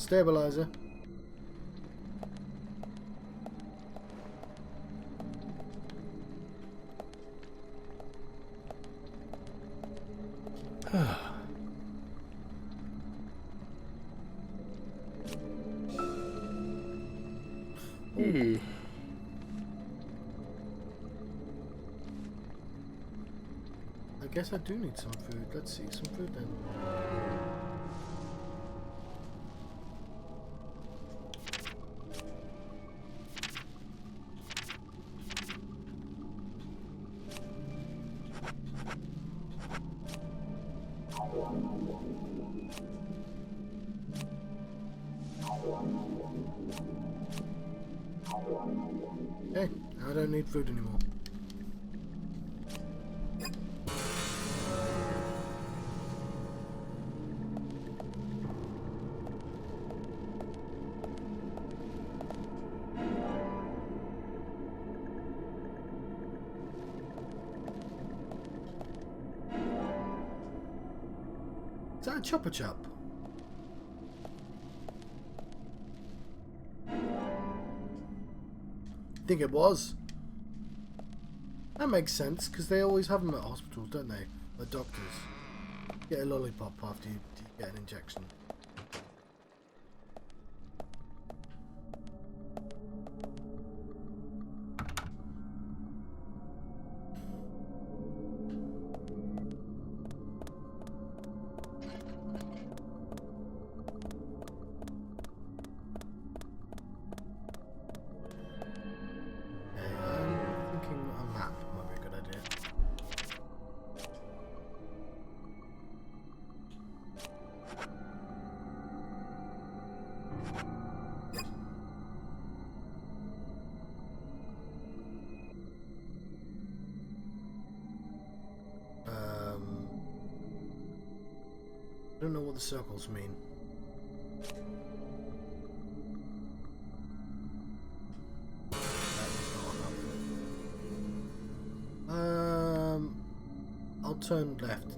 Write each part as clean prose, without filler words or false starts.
stabilizer. I guess I do need some food. Let's see, some food then. Okay, I don't need food anymore. Is that a chopper chop? I think it was. That makes sense, because they always have them at hospitals, don't they? The doctors. Get a lollipop after you get an injection. I don't know what the circles mean. I'll turn left.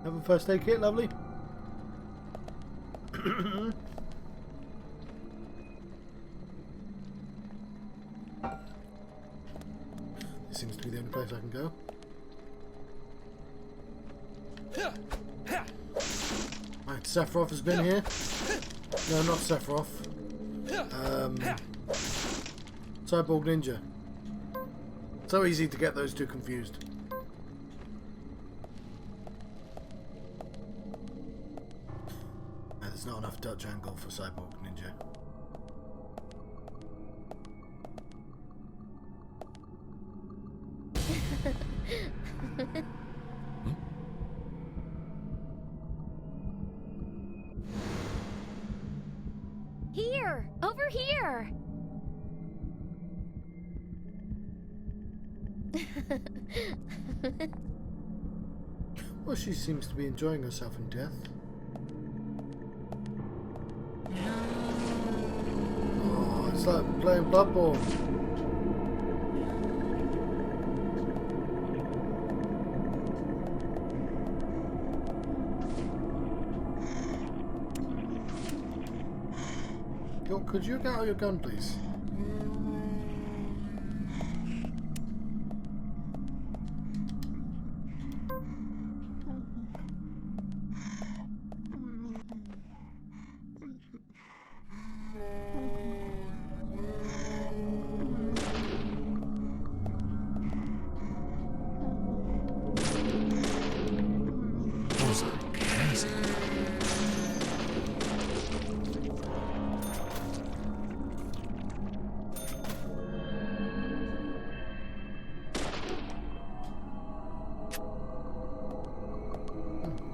Have a first aid kit, lovely. This seems to be the only place I can go. Right, Sephiroth has been here. No, not Sephiroth. Cyborg Ninja. So easy to get those two confused. And there's not enough Dutch angle for Cyborg Ninja. Here! Over here! Well, she seems to be enjoying herself in death. Oh, it's like playing Bloodborne. Yo, could you get out your gun, please?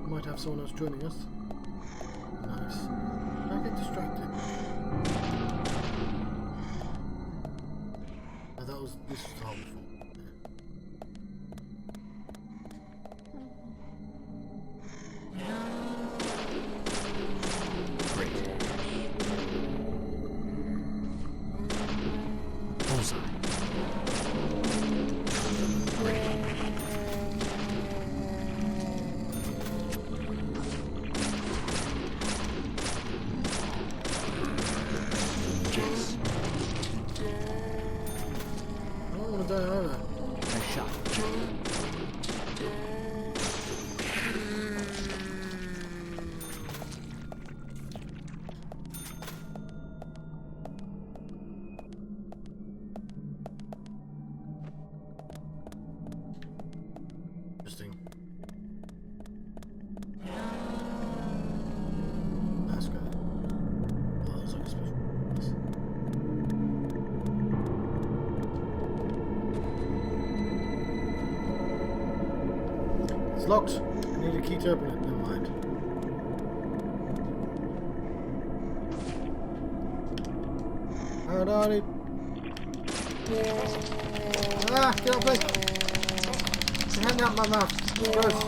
Might have someone else joining us. Nice. I get distracted. Oh, this was harmful. Great. Bullseye. Great. Nice shot. Interesting. That's good. Oh, that's like a special. It's locked. I need a key to open it. Never mind. Hold on. Ah, get up, please. Your hand out my mouth. Gross.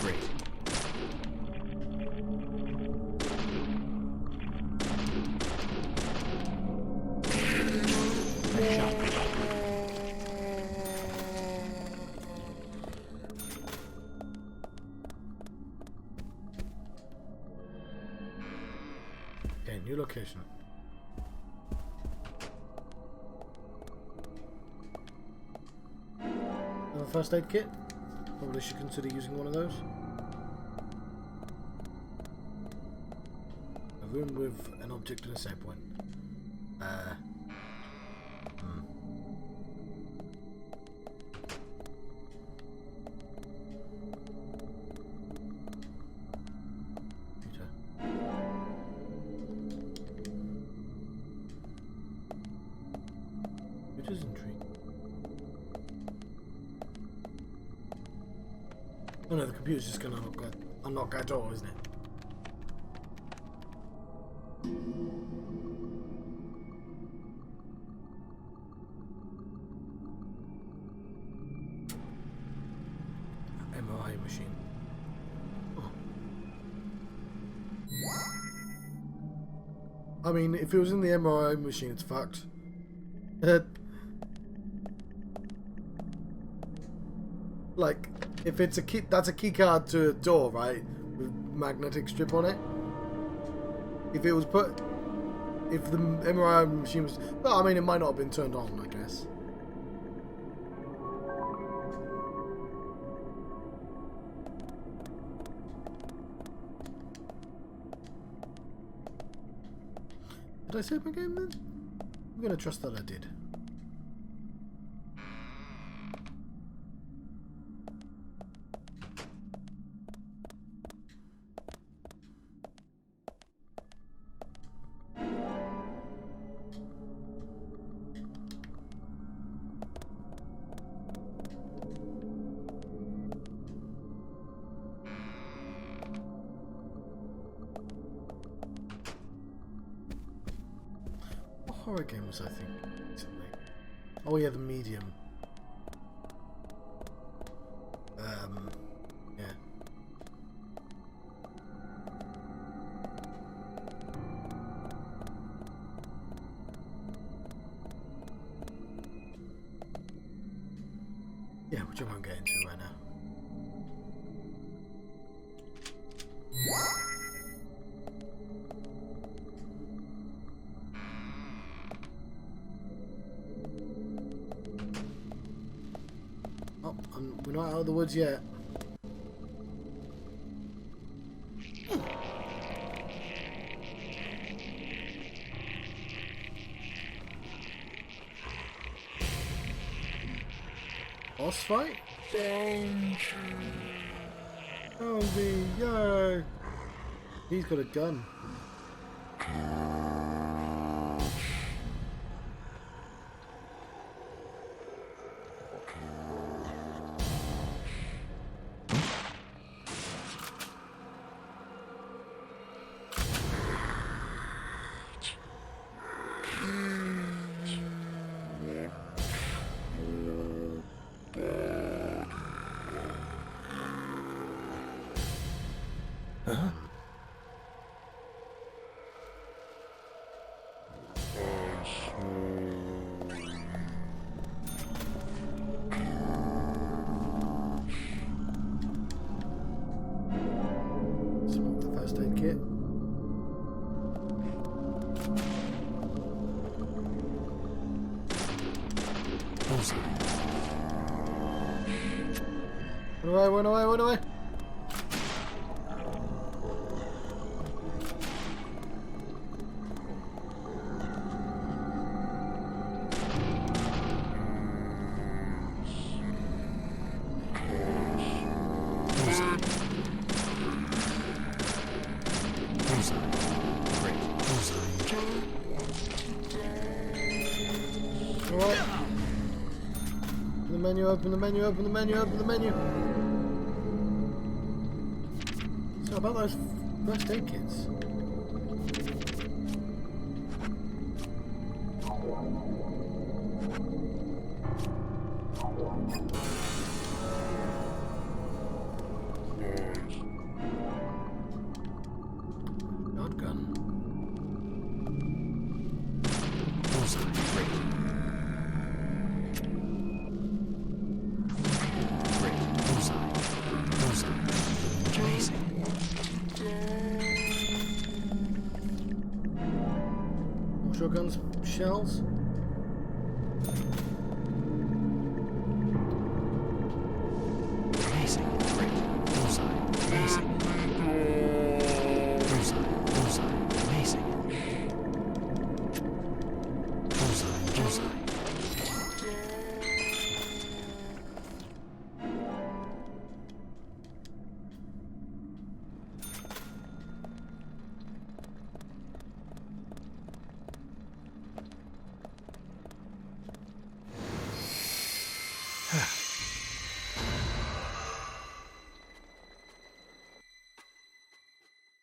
Great. Nice shot. Okay, new location. Another first aid kit. Probably should consider using one of those. A room with an object and a save point. Computer. Computer's intriguing. Oh no, the computer's just gonna unlock that door, isn't it? MRI machine. Oh. I mean, if it was in the MRI machine, it's fucked. Like, if it's a key, that's a key card to a door, right? With magnetic strip on it. If it was if the MRI machine was, well, I mean, it might not have been turned on, I guess. Did I save my game then? I'm gonna trust that I did. horror game was I think recently? Oh yeah, The Medium. Yeah. Yeah, which I won't get into right now. Oh, we're not out of the woods yet. Boss fight? Zombie, yay! He's got a gun. Smoke the first aid kit. Run away, run away, run away! Alright. Open the menu, open the menu, open the menu, open the menu. So about those first aid kits. Shotgun. More shotguns, shells.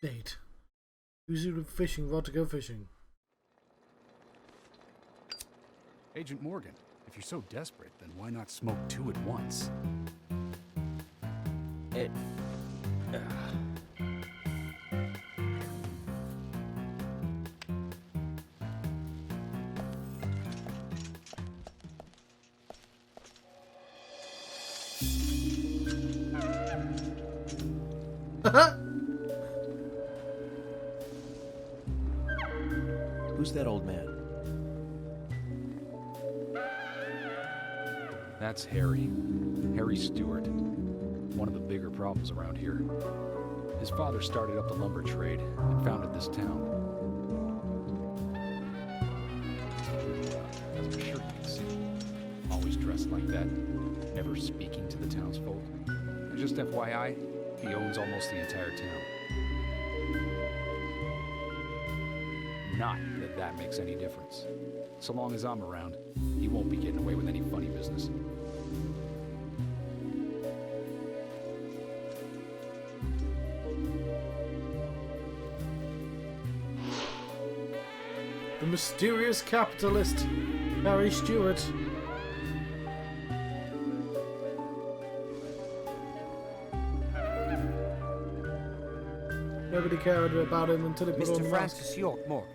Date. Use it with fishing rod to go fishing. Agent Morgan, if you're so desperate, then why not smoke two at once? Who's that old man? That's Harry. Harry Stewart. One of the bigger problems around here. His father started up the lumber trade and founded this town. As I'm sure you can see, always dressed like that, never speaking to the townsfolk. And just FYI, he owns almost the entire town. Not that that makes any difference. So long as I'm around, he won't be getting away with any funny business. The mysterious capitalist, Harry Stewart. Nobody cared about him until he put on Mr. the mask. Francis York Morgan.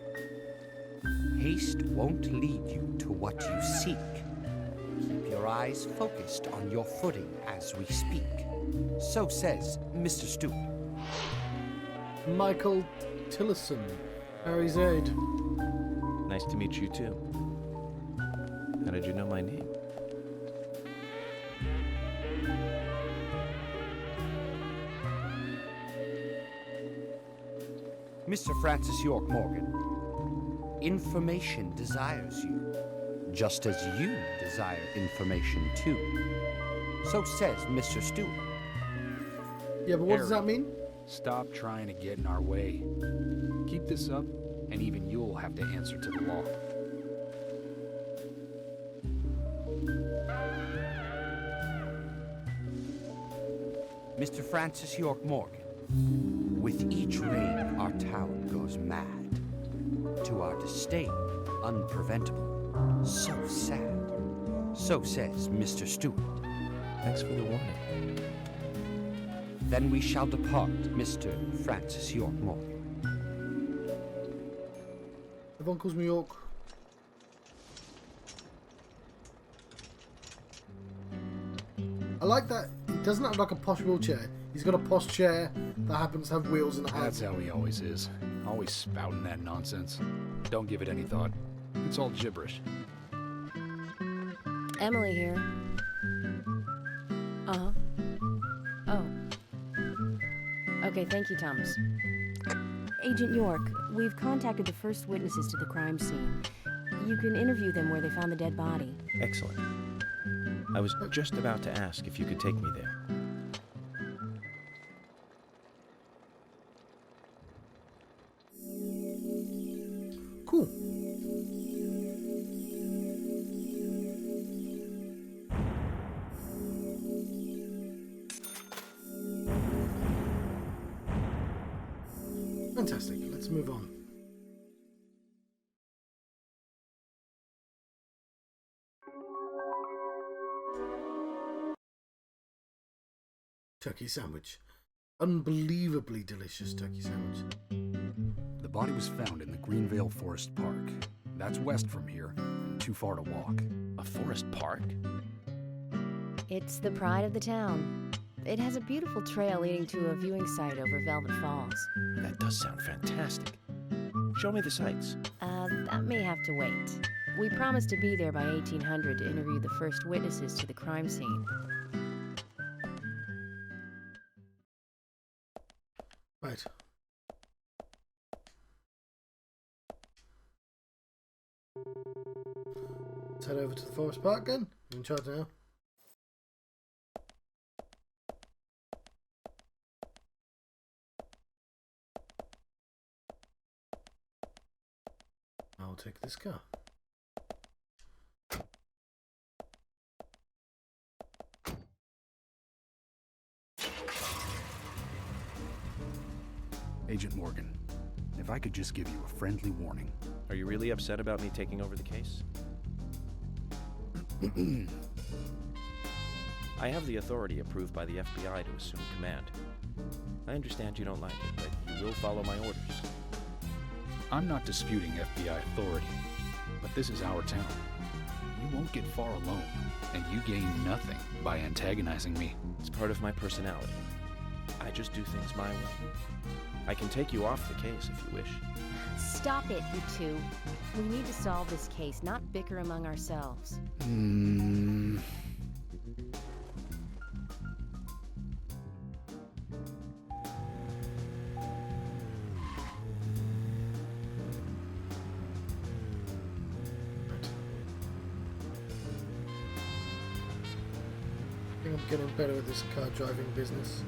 Haste won't lead you to what you seek. Keep your eyes focused on your footing as we speak. So says Mr. Stewart. Michael Tillison, Harry's aide. Nice to meet you too. How did you know my name? Mr. Francis York Morgan, information desires you, just as you desire information too. So says Mr. Stewart. Yeah, but what does that Harry, mean? Stop trying to get in our way. Keep this up, and even you'll have to answer to the law. Mr. Francis York Morgan, with each rain our town goes mad. To our disdain, unpreventable. So sad. So says Mr. Stewart. Thanks for the warning. Then we shall depart, Mr. Francis York Morgan. Everyone calls me York. I like that he doesn't have like a posh wheelchair. He's got a posh chair that happens to have wheels and a That's handle. how he always is. Always spouting that nonsense. Don't give it any thought. It's all gibberish. Emily here. Uh-huh. Oh. Okay, thank you, Thomas. Agent York, we've contacted the first witnesses to the crime scene. You can interview them where they found the dead body. Excellent. I was just about to ask if you could take me there. Cool. Fantastic. Let's move on. Turkey sandwich. Unbelievably delicious turkey sandwich. The body was found in the Greenvale Forest Park. That's west from here, and too far to walk. A forest park? It's the pride of the town. It has a beautiful trail leading to a viewing site over Velvet Falls. That does sound fantastic. Show me the sights. That may have to wait. We promised to be there by 1800 to interview the first witnesses to the crime scene. Right. Let's head over to the forest park again. I'm in charge now. I'll take this car. Agent Morgan, if I could just give you a friendly warning. Are you really upset about me taking over the case? I have the authority approved by the FBI to assume command. I understand you don't like it, but you will follow my orders. I'm not disputing FBI authority, but this is our town. You won't get far alone, and you gain nothing by antagonizing me. It's part of my personality. I just do things my way. I can take you off the case if you wish. Stop it, you two. We need to solve this case, not bicker among ourselves. I think I'm getting better at this car driving business.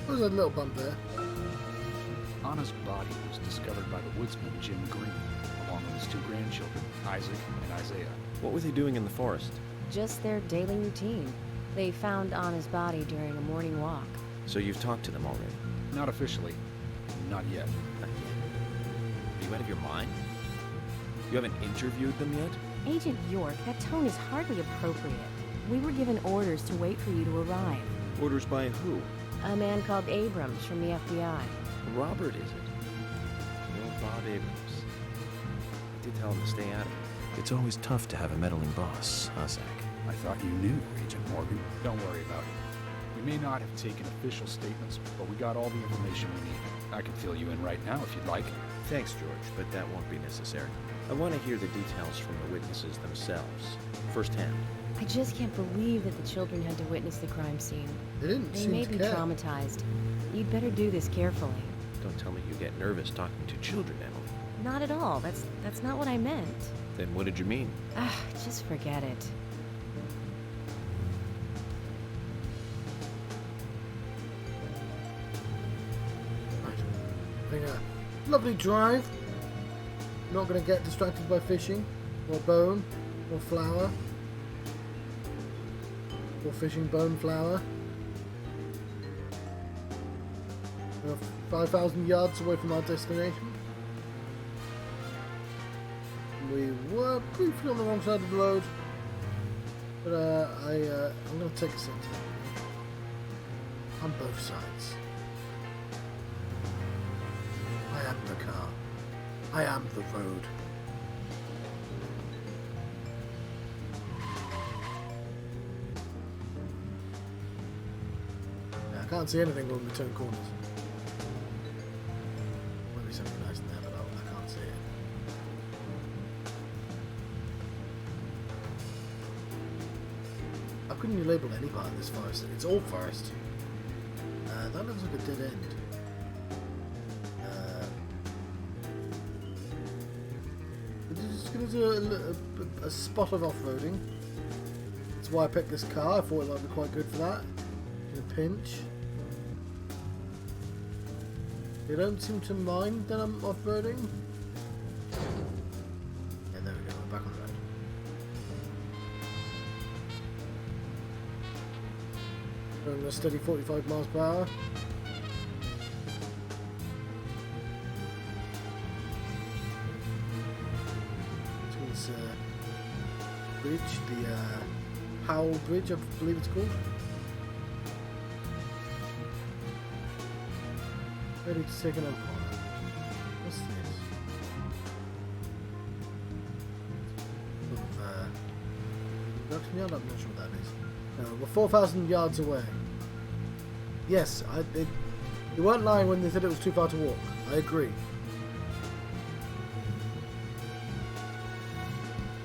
There's a little bump there. Anna's body was discovered by the woodsman Jim Green along with his 2 grandchildren, Isaac and Isaiah. What were they doing in the forest? Just their daily routine. They found Anna's body during a morning walk. So you've talked to them already? Not officially. Not yet. Not yet. Are you out of your mind? You haven't interviewed them yet? Agent York, that tone is hardly appropriate. We were given orders to wait for you to arrive. Orders by who? A man called Abrams from the FBI. Robert, is it? Well, Bob Abrams. I did tell him to stay out of it. It's always tough to have a meddling boss, huh, Zach? I thought you knew, Agent Morgan. Don't worry about it. We may not have taken official statements, but we got all the information we need. I can fill you in right now if you'd like. Thanks, George, but that won't be necessary. I want to hear the details from the witnesses themselves, firsthand. I just can't believe that the children had to witness the crime scene. They didn't They seem may to be care. traumatized. You'd better do this carefully. Don't tell me you get nervous talking to children, Emily. Not at all. That's not what I meant. Then what did you mean? Ah, just forget it. Right. Having a lovely drive. Not going to get distracted by fishing, or bone, or flour. Or fishing bone flour. We're 5,000 yards away from our destination. We were briefly on the wrong side of the road, but I'm going to take a sense on both sides. I am the car. I am the road. Yeah, I can't see anything when we turn corners. Might be something nice in there, but I can't see it. How couldn't you label any part of this forest? It's all forest. That looks like a dead end. Just going to do a spot of off-roading. That's why I picked this car. I thought it might be quite good for that. In a pinch. They don't seem to mind that I'm off-roading. Yeah, there we go. We're back on the road. Going a steady 45 miles per hour. This bridge, the Powell Bridge, I believe it's called. Ready to take another corner. What's this? Production yard? I'm not sure what that is. No, we're 4,000 yards away. Yes, they weren't lying when they said it was too far to walk. I agree.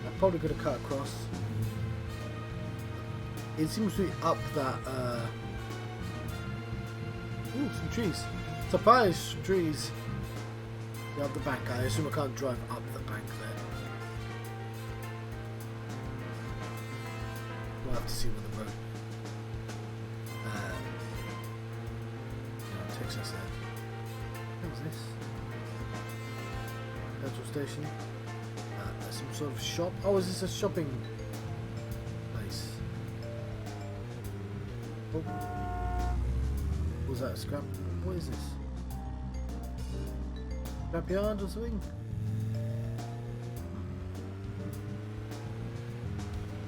I probably could have cut across. It seems to be up that. Ooh, some trees. Surprise trees. Yeah, up the bank. I assume I can't drive up the bank there. We'll have to see where the road takes us there. What was this? Petrol station. Some sort of shop. Oh, is this a shopping place? Oh. Was that a scrap? What is this? Scrapyard or something?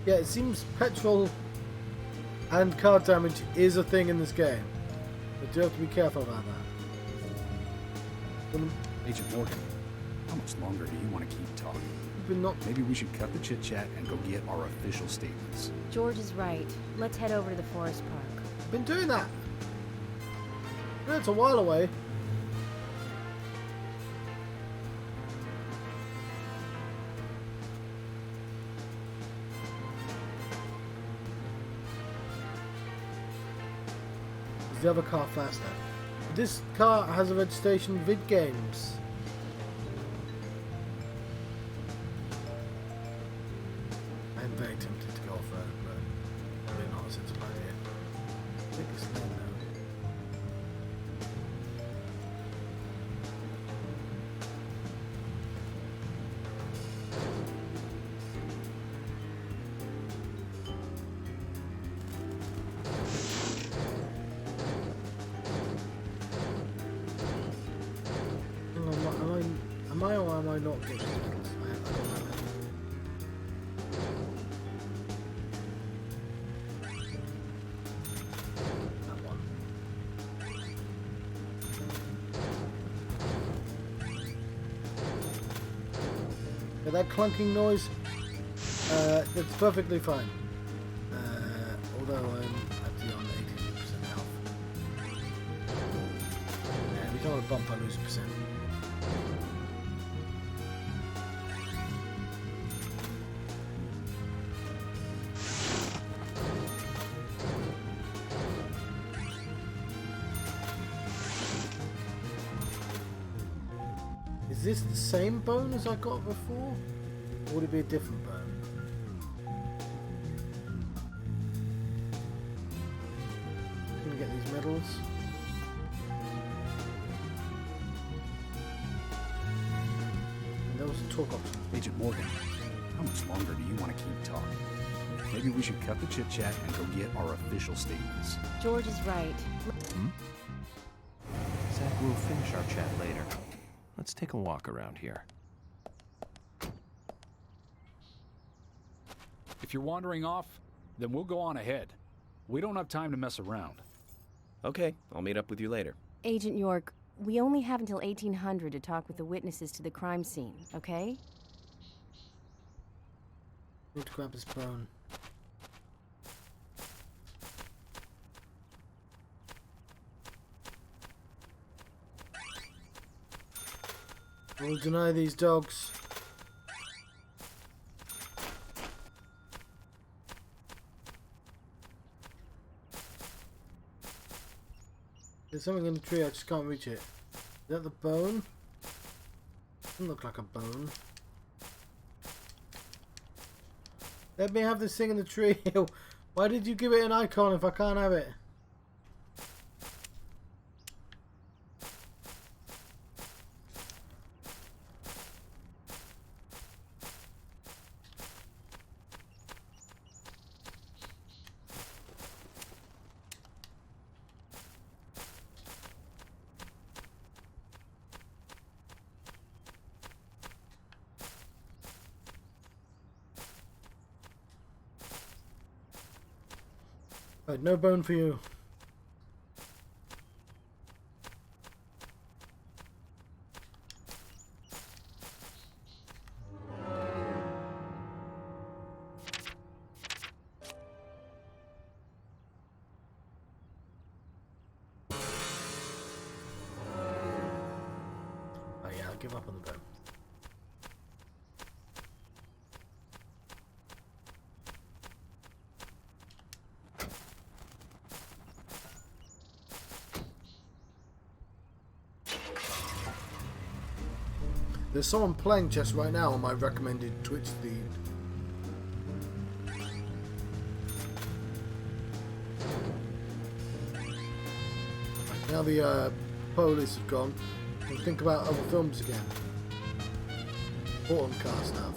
Yeah, it seems petrol and car damage is a thing in this game. But you have to be careful about that. Agent Morgan, how much longer do you want to keep talking? Not Maybe we should cut the chit-chat and go get our official statements. George is right. Let's head over to the forest park. been doing that. Yeah, it's a while away. Is the other car faster? This car has a registration Vid Games. I'm very tempted to go for it, but probably not a sensible idea. I think it's there now. I not get these medals? I don't know. That one. Yeah, that clunking noise, it's perfectly fine. Although I'm actually on 82% health. Yeah, every time I bump, I lose a percent. Is this the same bone as I got before? Or would it be a different bone? Gonna get these medals. And there was a talk option. Agent Morgan, how much longer do you want to keep talking? Maybe we should cut the chit-chat and go get our official statements. George is right. Zach, we'll finish our chat later. Let's take a walk around here. If you're wandering off, then we'll go on ahead. We don't have time to mess around. Okay, I'll meet up with you later. Agent York, we only have until 1800 to talk with the witnesses to the crime scene, okay? Need to grab his bone. I will deny these dogs. There's something in the tree, I just can't reach it. Is that the bone? Doesn't look like a bone. Let me have this thing in the tree. Why did you give it an icon if I can't have it? Right, no bone for you. Oh yeah, I'll give up on the bone. There's someone playing chess right now on my recommended Twitch feed. Now the police have gone, I can think about other films again. Important car stuff.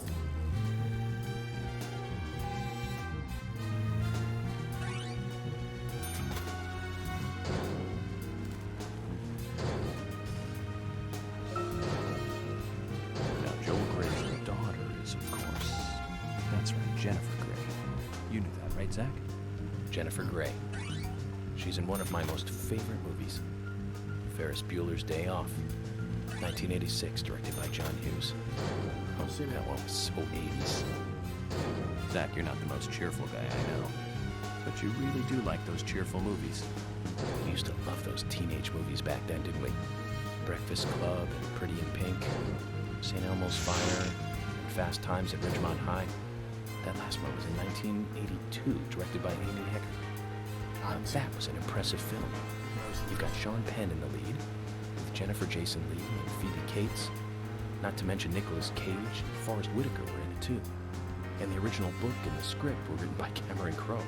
Zach? Jennifer Grey. She's in one of my most favorite movies, Ferris Bueller's Day Off, 1986, directed by John Hughes. Oh, that one was so 80s. Zach, you're not the most cheerful guy I know, but you really do like those cheerful movies. We used to love those teenage movies back then, didn't we? Breakfast Club and Pretty in Pink, St. Elmo's Fire, Fast Times at Ridgemont High. That last one was in 1982, directed by Amy Hecker. That was an impressive film. You've got Sean Penn in the lead, with Jennifer Jason Leigh and Phoebe Cates. Not to mention Nicolas Cage and Forrest Whitaker were in it too. And the original book and the script were written by Cameron Crowe.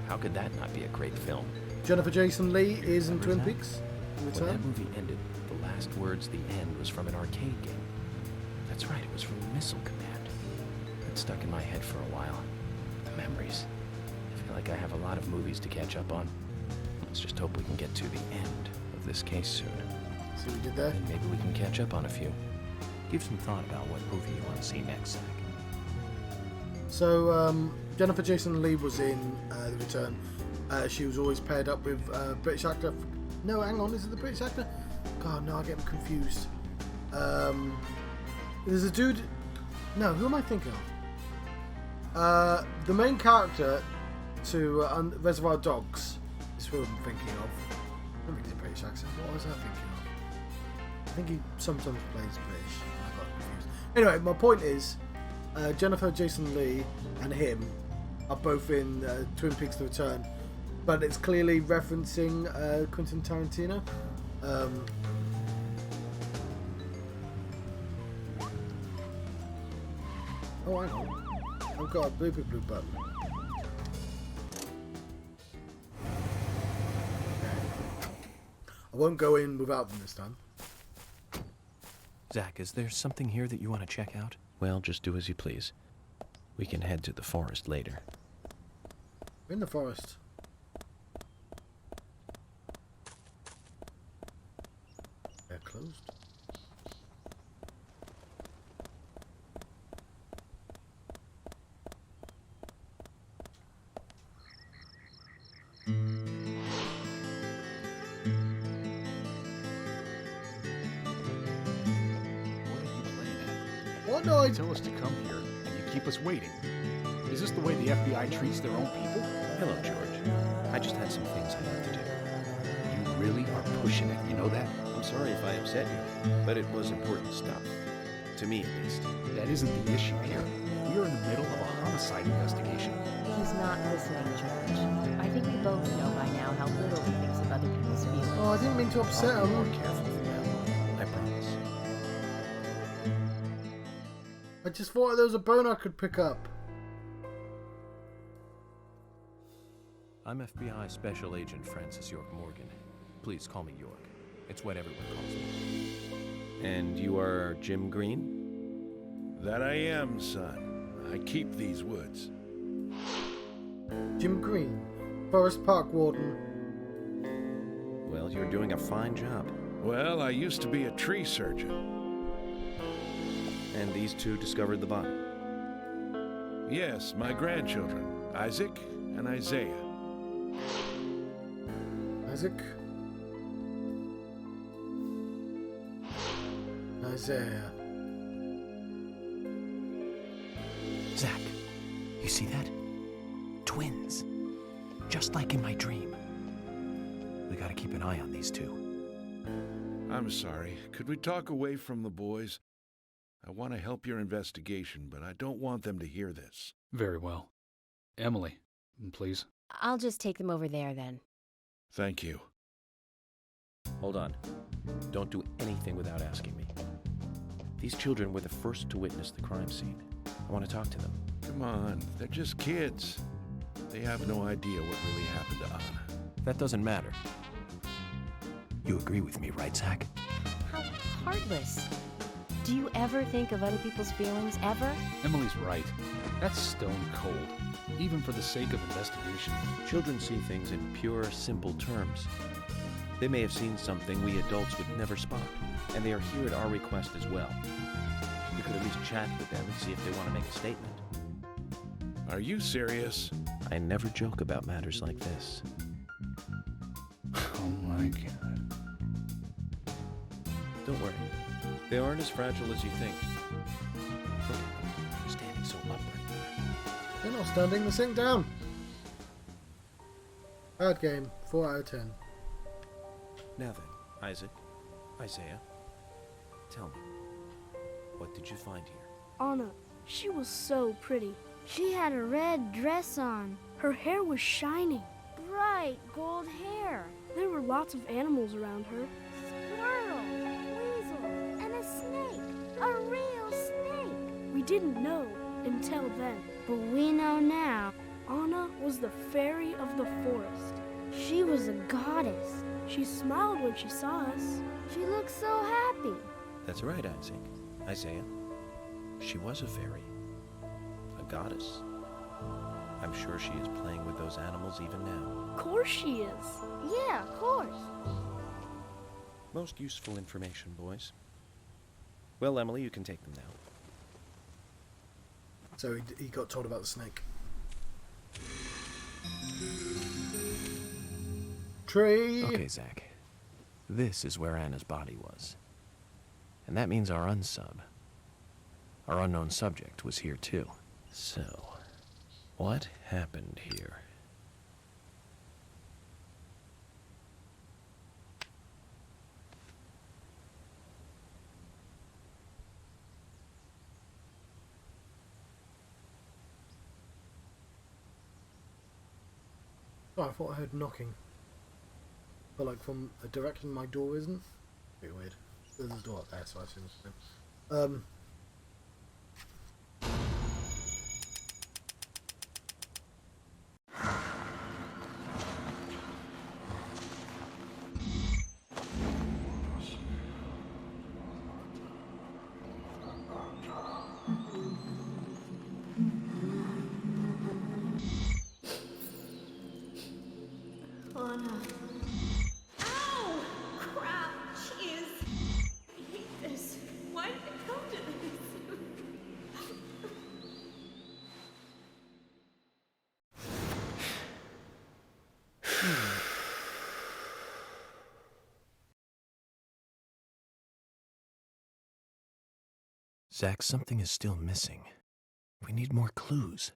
How could that not be a great film? Jennifer Jason Leigh is in Twin Peaks. When that movie ended, the last words, "the end," was from an arcade game. That's right, it was from Missile Command. It stuck in my head for a while. The memories. I feel like I have a lot of movies to catch up on. Let's just hope we can get to the end of this case soon. See what we did there? And maybe we can catch up on a few. Give some thought about what movie you want to see next, Zach. So, Jennifer Jason Leigh was in The Return. She was always paired up with British actor. No, hang on, is it the British actor? God, no, I get them confused. There's a dude. No, who am I thinking of? The main character to Reservoir Dogs is who I'm thinking of. I don't think he's a British accent. What was I thinking of? I think he sometimes plays British. I got confused. Anyway, my point is, Jennifer Jason Leigh and him are both in Twin Peaks: The Return, but it's clearly referencing Quentin Tarantino. Oh, hang on. I've got a blue button. I won't go in without them this time. Zach, is there something here that you want to check out? Well, just do as you please. We can head to the forest later. We're in the forest. They're closed. What You noise? tell us to come here, and you keep us waiting. Is this the way the FBI treats their own people? Hello, George. I just had some things I had to do. You really are pushing it, you know that? I'm sorry if I upset you, but it was important stuff. To me, at least. That isn't the issue here. We are in the middle of a homicide investigation. He's not listening, George. I think we both know by now how little he thinks of other people's feelings. Oh, I didn't mean to upset I'll be him. more careful from now on. I promise. I just thought there was a bone I could pick up. I'm FBI Special Agent Francis York Morgan. Please call me York. It's what everyone calls me. And you are Jim Green? That I am, son. I keep these woods. Jim Green, Forest Park Warden. Well, you're doing a fine job. Well, I used to be a tree surgeon. And these two discovered the body. Yes, my grandchildren, Isaac and Isaiah. Isaac. Isaiah. Zach, you see that? Twins. Just like in my dream. We gotta keep an eye on these two. I'm sorry. Could we talk away from the boys? I want to help your investigation, but I don't want them to hear this. Very well. Emily, please. I'll just take them over there then. Thank you. Hold on. Don't do anything without asking me. These children were the first to witness the crime scene. I want to talk to them. Come on, they're just kids. They have no idea what really happened to Anna. That doesn't matter. You agree with me, right, Zach? How heartless. Do you ever think of other people's feelings, ever? Emily's right. That's stone cold, even for the sake of investigation. Children see things in pure, simple terms. They may have seen something we adults would never spot, and they are here at our request as well. We could at least chat with them and see if they want to make a statement. Are you serious? I never joke about matters like this. Oh my God. Don't worry. They aren't as fragile as you think. Look at them, standing so upright. They're not standing, they're sitting down. Bad game, 4 out of 10. Now then, Isaac, Isaiah, tell me, what did you find here? Anna, she was so pretty. She had a red dress on. Her hair was shining. Bright gold hair. There were lots of animals around her. Squirrel, weasel, and a snake. A real snake. We didn't know until then. But we know now. Anna was the fairy of the forest. She was a goddess. She smiled when she saw us. She looked so happy. That's right, Isaac. Isaiah. She was a fairy. A goddess. I'm sure she is playing with those animals even now. Of course she is. Yeah, of course. Most useful information, boys. Well, Emily, you can take them now. So he got told about the snake. Tree! Okay, Zach. This is where Anna's body was. And that means our unsub, our unknown subject, was here too. So, what happened here? Oh, I thought I heard knocking. But like from a direction my door isn't. Bit weird. There's a door up there, so I assume it's him. Anna. Ow! Crap! Jeez! I hate this. Why did it come to this? Zach, something is still missing. We need more clues.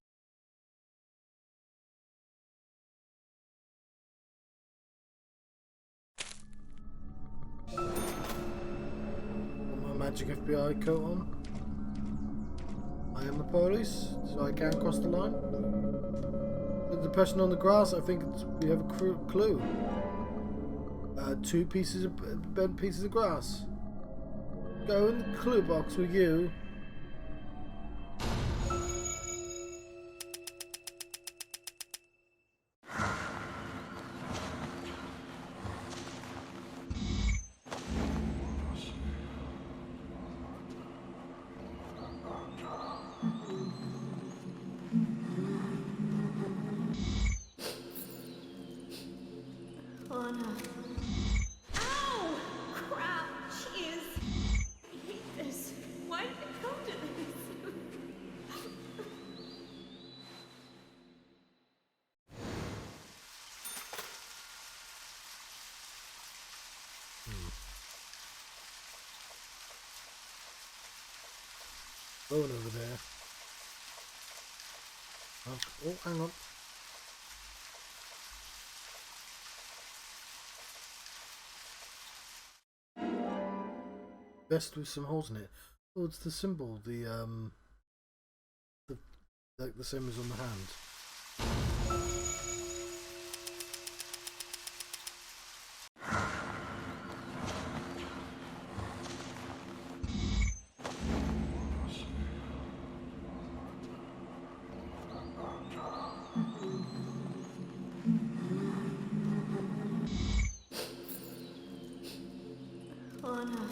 Got my magic FBI coat on. I am the police, so I can cross the line. The person on the grass, I think we have a clue. 2 pieces of bent pieces of grass. Go in the clue box with you. Anna. Ow! Crap! Jeez! I hate this. Why did it come to this? Going over there. Oh, hang on. Vest with some holes in it. Oh, it's the symbol. Like the same as on the hand. Anna.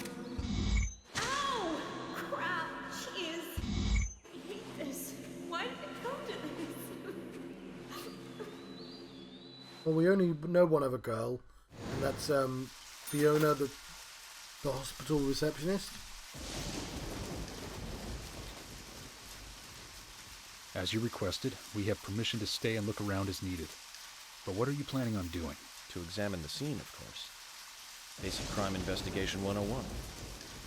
Ow! Crap! Jeez! I hate this. Why did it come to this? Well, we only know one other girl, and that's Fiona, the hospital receptionist. As you requested, we have permission to stay and look around as needed. But what are you planning on doing? To examine the scene, of course. Basic Crime Investigation 101.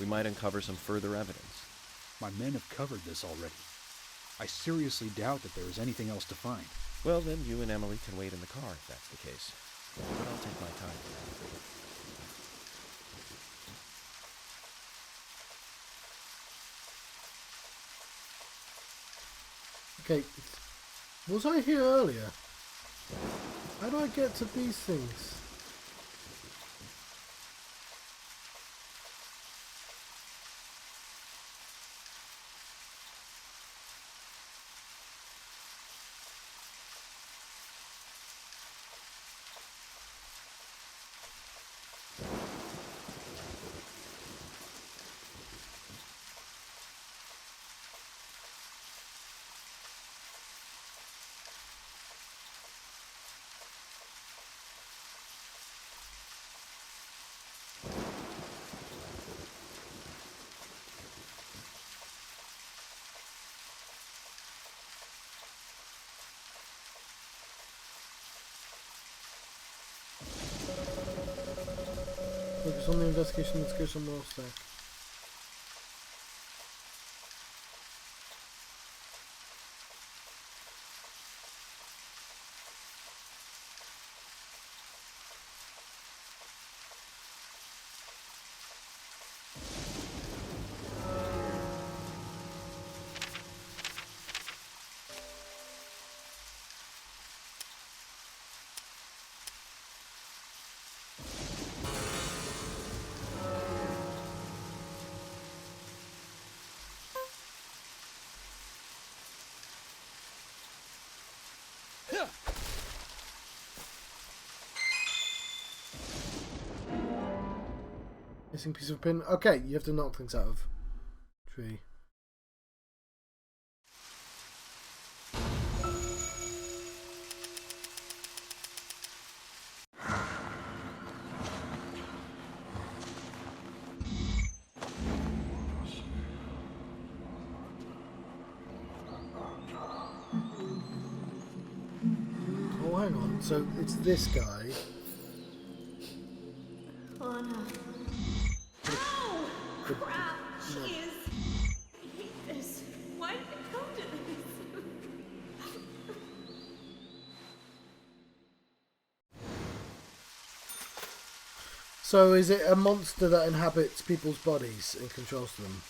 We might uncover some further evidence. My men have covered this already. I seriously doubt that there is anything else to find. Well, then you and Emily can wait in the car if that's the case. But I'll take my time. Okay, was I here earlier? How do I get to these things? Focus on the investigation. Let's go somewhere else, Zach. Missing piece of pin. Okay, you have to knock things out of tree. Oh, hang on. So it's this guy. Anna. Ow! Crap! Jeez! I hate this. Why did it come to this? So is it a monster that inhabits people's bodies and controls them?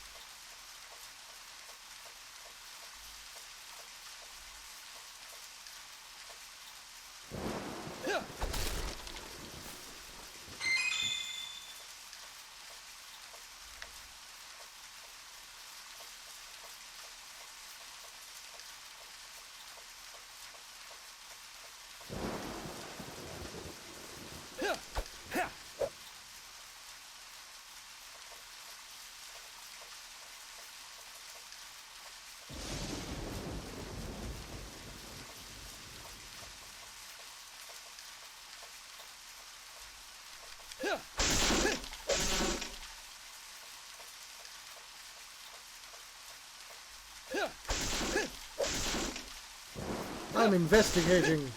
I'm investigating.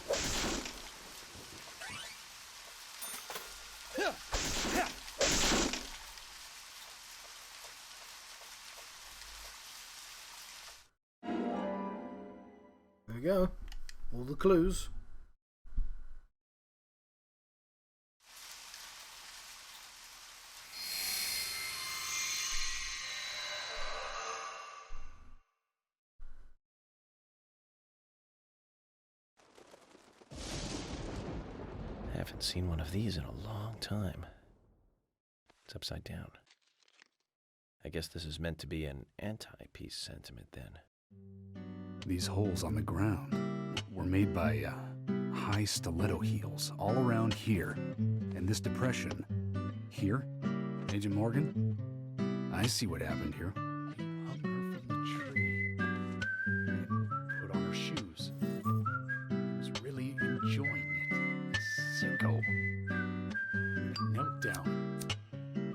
There we go. All the clues. Haven't seen one of these in a long time. It's upside down. I guess this is meant to be an anti-peace sentiment then. These holes on the ground were made by high stiletto heels all around here. And this depression here, Agent Morgan, I see what happened here. He hung her from the tree and put on her shoes. He was really enjoying it. Sicko. He knelt down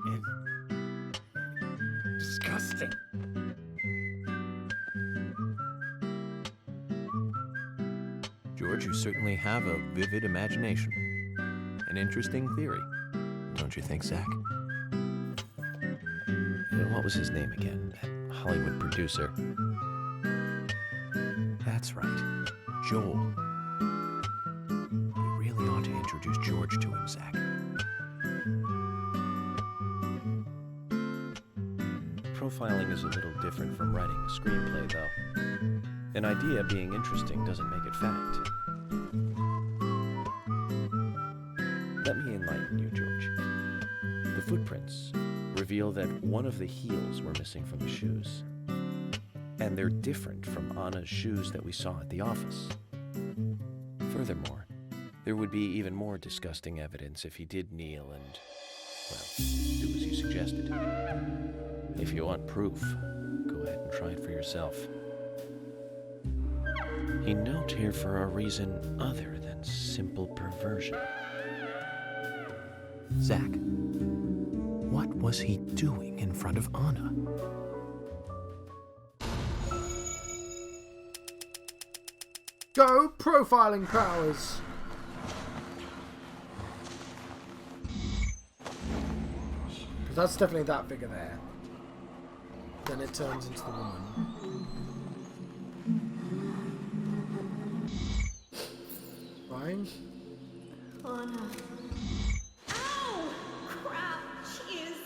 and disgusting. George, you certainly have a vivid imagination. An interesting theory. Don't you think, Zach? What was his name again? That Hollywood producer. That's right. Joel. We really ought to introduce George to him, Zach. Profiling is a little different from writing a screenplay, though. An idea being interesting doesn't make it fact. Let me enlighten you, George. The footprints reveal that one of the heels were missing from the shoes. And they're different from Anna's shoes that we saw at the office. Furthermore, there would be even more disgusting evidence if he did kneel and, well, do as you suggested. If you want proof, go ahead and try it for yourself. He knelt here for a reason other than simple perversion. Zach, what was he doing in front of Anna? Go profiling powers. That's definitely that figure there. Then it turns into the woman. Fine. Anna. Ow! Crap! Jeez!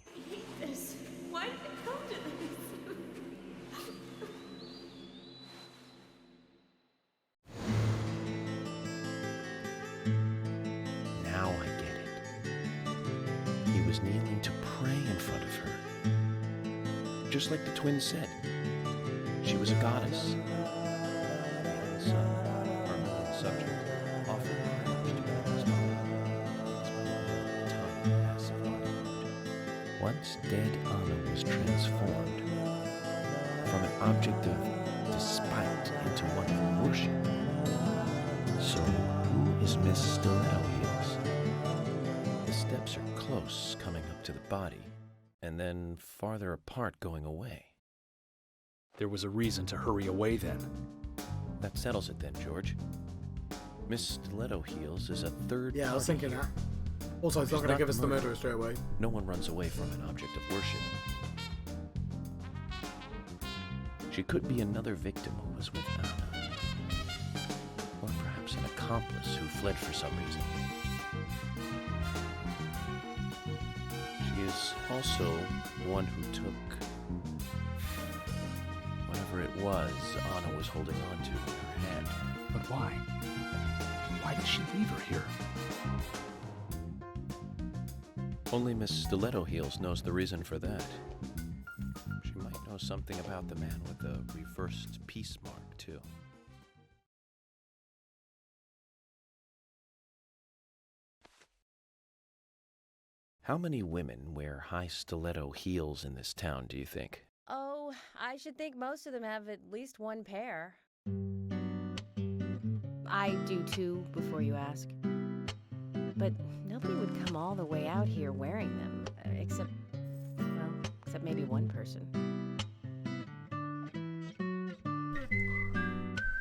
I hate this. Why did it come to this? Now I get it. He was kneeling to pray in front of her. Just like the twins said. She was a goddess. And so, our moving subject often managed to respond. Time passive body. Once dead Anna was transformed from an object of despite into one of worship. So, who is Miss Stiletto Heels? The steps are close coming up to the body, and then farther apart going away. There was a reason to hurry away then. That settles it then, George. Miss Stiletto Heels is a third Yeah, I was party thinking here. that. Also, it's She's not going to not give us the murdered. murderer straight away. No one runs away from an object of worship. She could be another victim who was with Anna. Or perhaps an accomplice who fled for some reason. She is also one who took whatever it was Anna was holding on to in her hand. But why? Why did she leave her here? Only Miss Stiletto Heels knows the reason for that. She might know something about the man with the reversed peace mark, too. How many women wear high stiletto heels in this town, do you think? Oh, I should think most of them have at least one pair. I do too, before you ask. But nobody would come all the way out here wearing them, except maybe one person.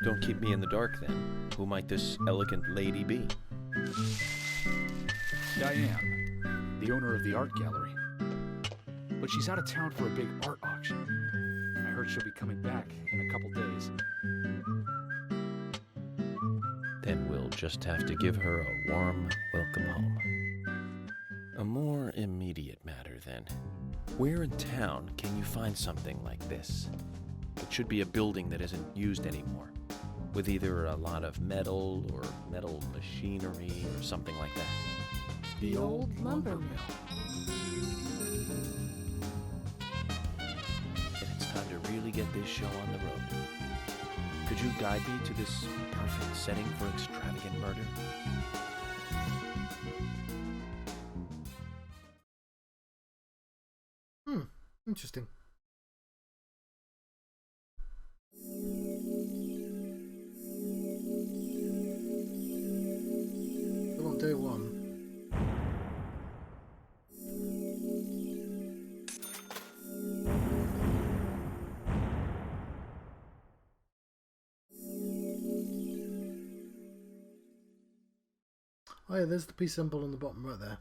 Don't keep me in the dark, then. Who might this elegant lady be? Diane, the owner of the art gallery. But she's out of town for a big art auction. I heard she'll be coming back in a couple days. Then we'll just have to give her a warm welcome home. A more immediate matter, then. Where in town can you find something like this? It should be a building that isn't used anymore, with either a lot of metal or metal machinery or something like that. The old lumber mill. Then it's time to really get this show on the road. Could you guide me to this perfect setting for extravagant murder? Interesting. Come on, day one. Oh yeah, there's the peace symbol on the bottom right there.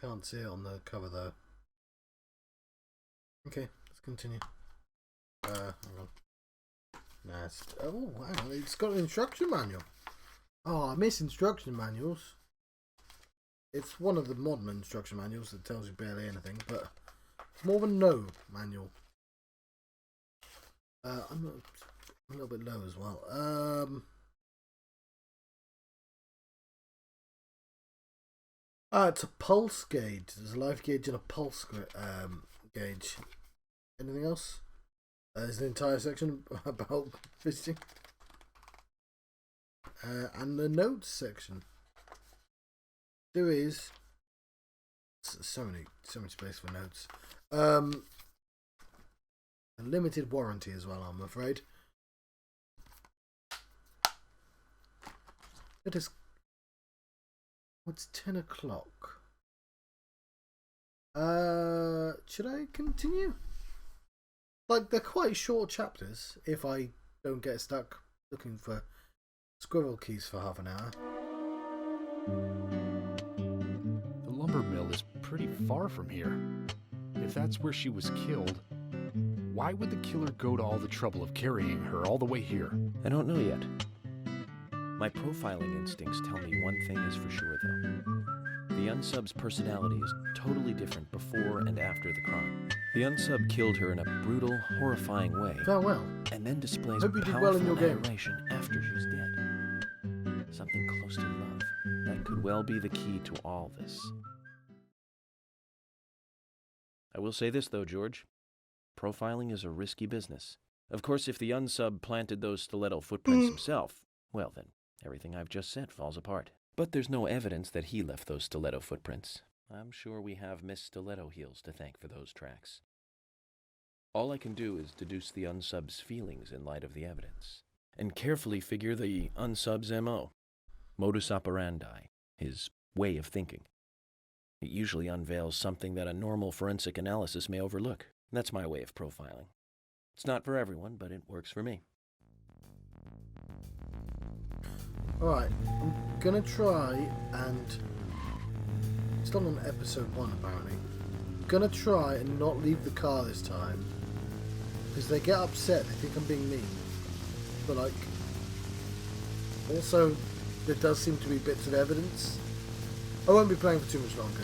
Can't see it on the cover though. Okay, let's continue. Hang on. Nah, oh wow, it's got an instruction manual. Oh, I miss instruction manuals. It's one of the modern instruction manuals that tells you barely anything, but it's more of a no manual. I'm a little bit low as well. It's a pulse gauge. There's a life gauge and a pulse gauge. Anything else? There's an entire section about visiting. And the notes section. There is so many space for notes. A limited warranty as well, I'm afraid. It is. It's 10 o'clock. Should I continue? Like, they're quite short chapters if I don't get stuck looking for squirrel keys for half an hour. The lumber mill is pretty far from here. If that's where she was killed, why would the killer go to all the trouble of carrying her all the way here? I don't know yet. My profiling instincts tell me one thing is for sure, though. The unsub's personality is totally different before and after the crime. The unsub killed her in a brutal, horrifying way, Farewell. and then displays Hope you did powerful well in your game. narration after she's dead. Something close to love. That could well be the key to all this. I will say this, though, George. Profiling is a risky business. Of course, if the unsub planted those stiletto footprints himself, well then, everything I've just said falls apart. But there's no evidence that he left those stiletto footprints. I'm sure we have Miss Stiletto Heels to thank for those tracks. All I can do is deduce the unsub's feelings in light of the evidence, and carefully figure the unsub's MO, modus operandi, his way of thinking. It usually unveils something that a normal forensic analysis may overlook. That's my way of profiling. It's not for everyone, but it works for me. Alright, I'm gonna try and... Still on episode 1 apparently. I'm gonna try and not leave the car this time. Because they get upset, they think I'm being mean. But like... Also, there does seem to be bits of evidence. I won't be playing for too much longer.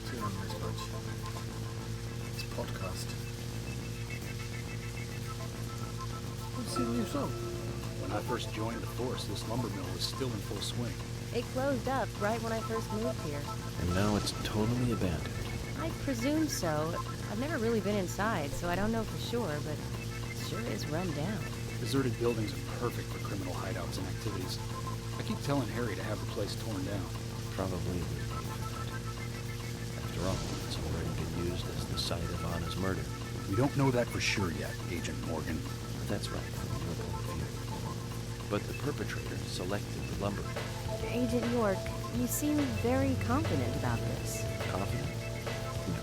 Too long this much. It's a podcast. What's the new song? When I first joined the force, this lumber mill was still in full swing. It closed up right when I first moved here. And now it's totally abandoned. I presume so. I've never really been inside, so I don't know for sure, but it sure is run down. Deserted buildings are perfect for criminal hideouts and activities. I keep telling Harry to have the place torn down. Probably. After all, it's already been used as the site of Anna's murder. We don't know that for sure yet, Agent Morgan. That's right, from your point of view. But the perpetrator selected the lumber. Agent York, you seem very confident about this. Confident? No.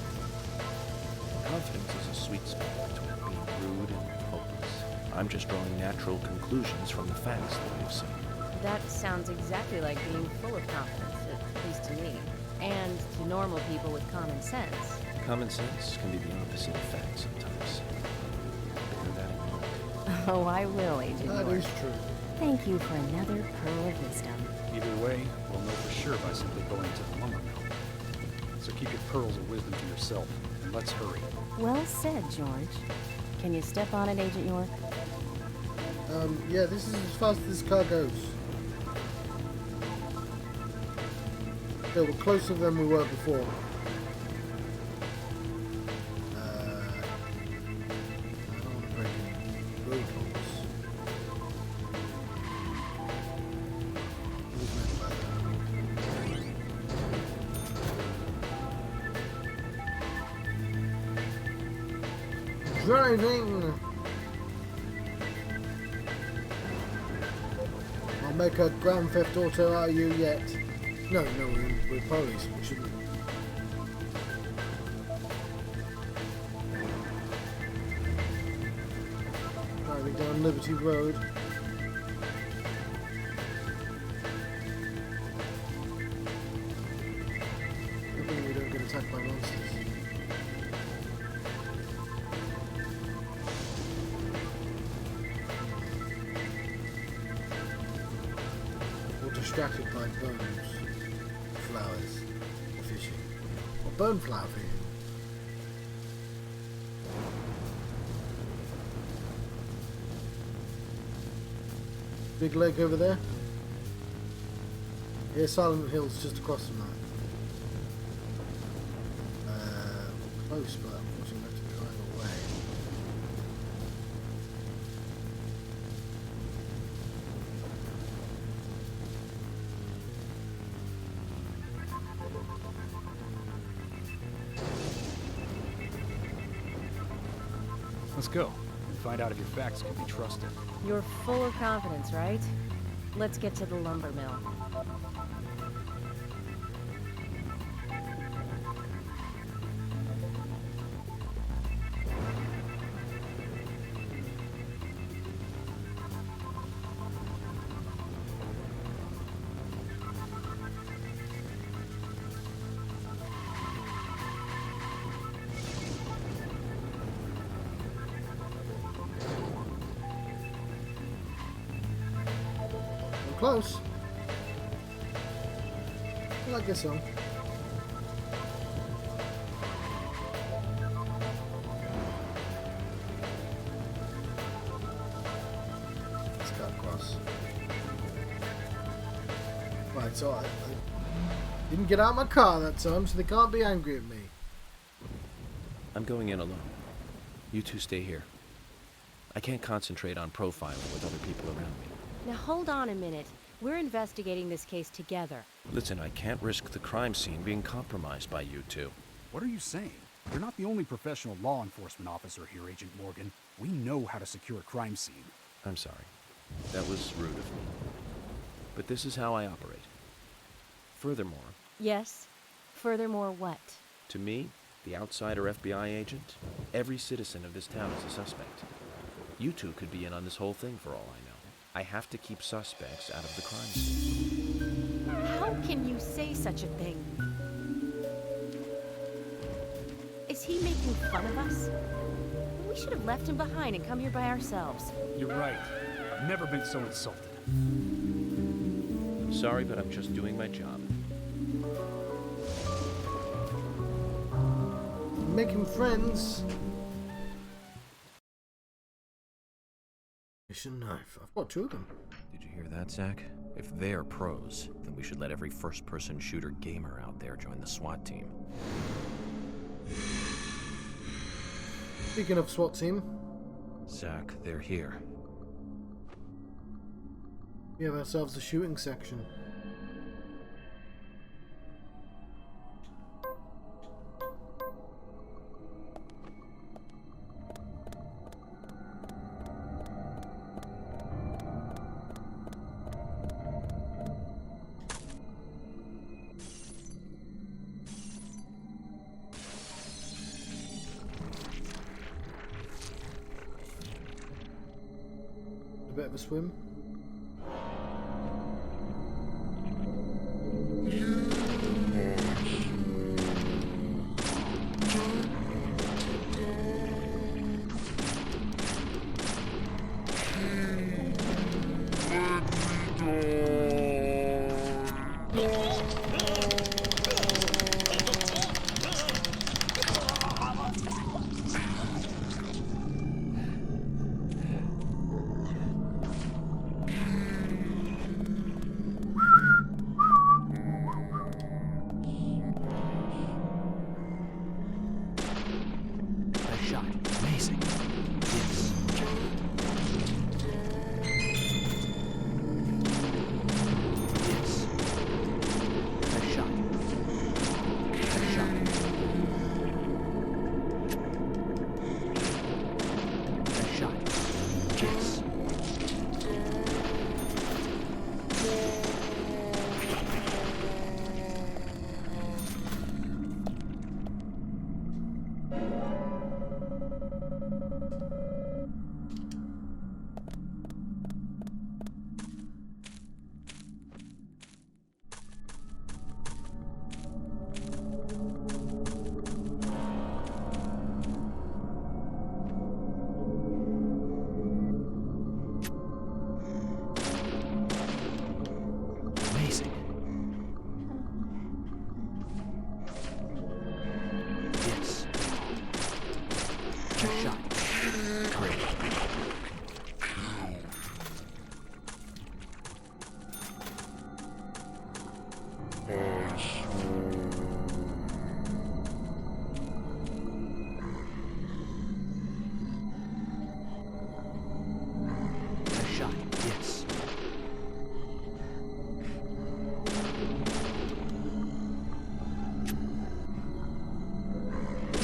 Confidence is a sweet spot between being rude and hopeless. I'm just drawing natural conclusions from the facts that we've seen. That sounds exactly like being full of confidence, at least to me. And to normal people with common sense. Common sense can be the opposite of fact sometimes. Bear that in mind. Oh, I will, Agent That York. is true. Thank you for another pearl of wisdom. Either way, we'll know for sure by simply going to the lumber mill. So keep your pearls of wisdom to yourself, and let's hurry. Well said, George. Can you step on it, Agent York? Yeah, this is as fast as this car goes. Yeah, we're closer than we were before. I don't want to break any road laws. Driving! I'll make a Grand Theft Auto out of you yet. No, we're police. We shouldn't. Driving down Liberty Road. Hoping we don't get attacked by monsters. Or distracted by bones, flowers, or fishing. Or bone flower fishing. Big lake over there. Yeah, Silent Hill's just across from that. Close, but unfortunately we have to drive away. Let's go and find out if your facts can be trusted. You're full of confidence, right? Let's get to the lumber mill. close. I like this song. Let's go across. Right, so I didn't get out of my car that time, so they can't be angry at me. I'm going in alone. You two stay here. I can't concentrate on profiling with other people around me. Now hold on a minute. We're investigating this case together. Listen, I can't risk the crime scene being compromised by you two. What are you saying? You're not the only professional law enforcement officer here, Agent Morgan. We know how to secure a crime scene. I'm sorry. That was rude of me. But this is how I operate. Furthermore, Yes? Furthermore, what? to me, the outsider FBI agent, every citizen of this town is a suspect. You two could be in on this whole thing for all I know. I have to keep suspects out of the crime scene. How can you say such a thing? Is he making fun of us? We should have left him behind and come here by ourselves. You're right. I've never been so insulted. I'm sorry, but I'm just doing my job. Making friends. Mission knife. I've got 2 of them. Did you hear that, Zach? If they're pros, then we should let every first-person shooter gamer out there join the SWAT team. Speaking of SWAT team, Zach, they're here. we have ourselves a shooting section. A bit of a swim. Nice shot. Amazing. Yes. Yes. Nice shot. Nice shot. Nice shot. Yes. Amazing. Yes. Nice shot. Great. Nice shot. Yes.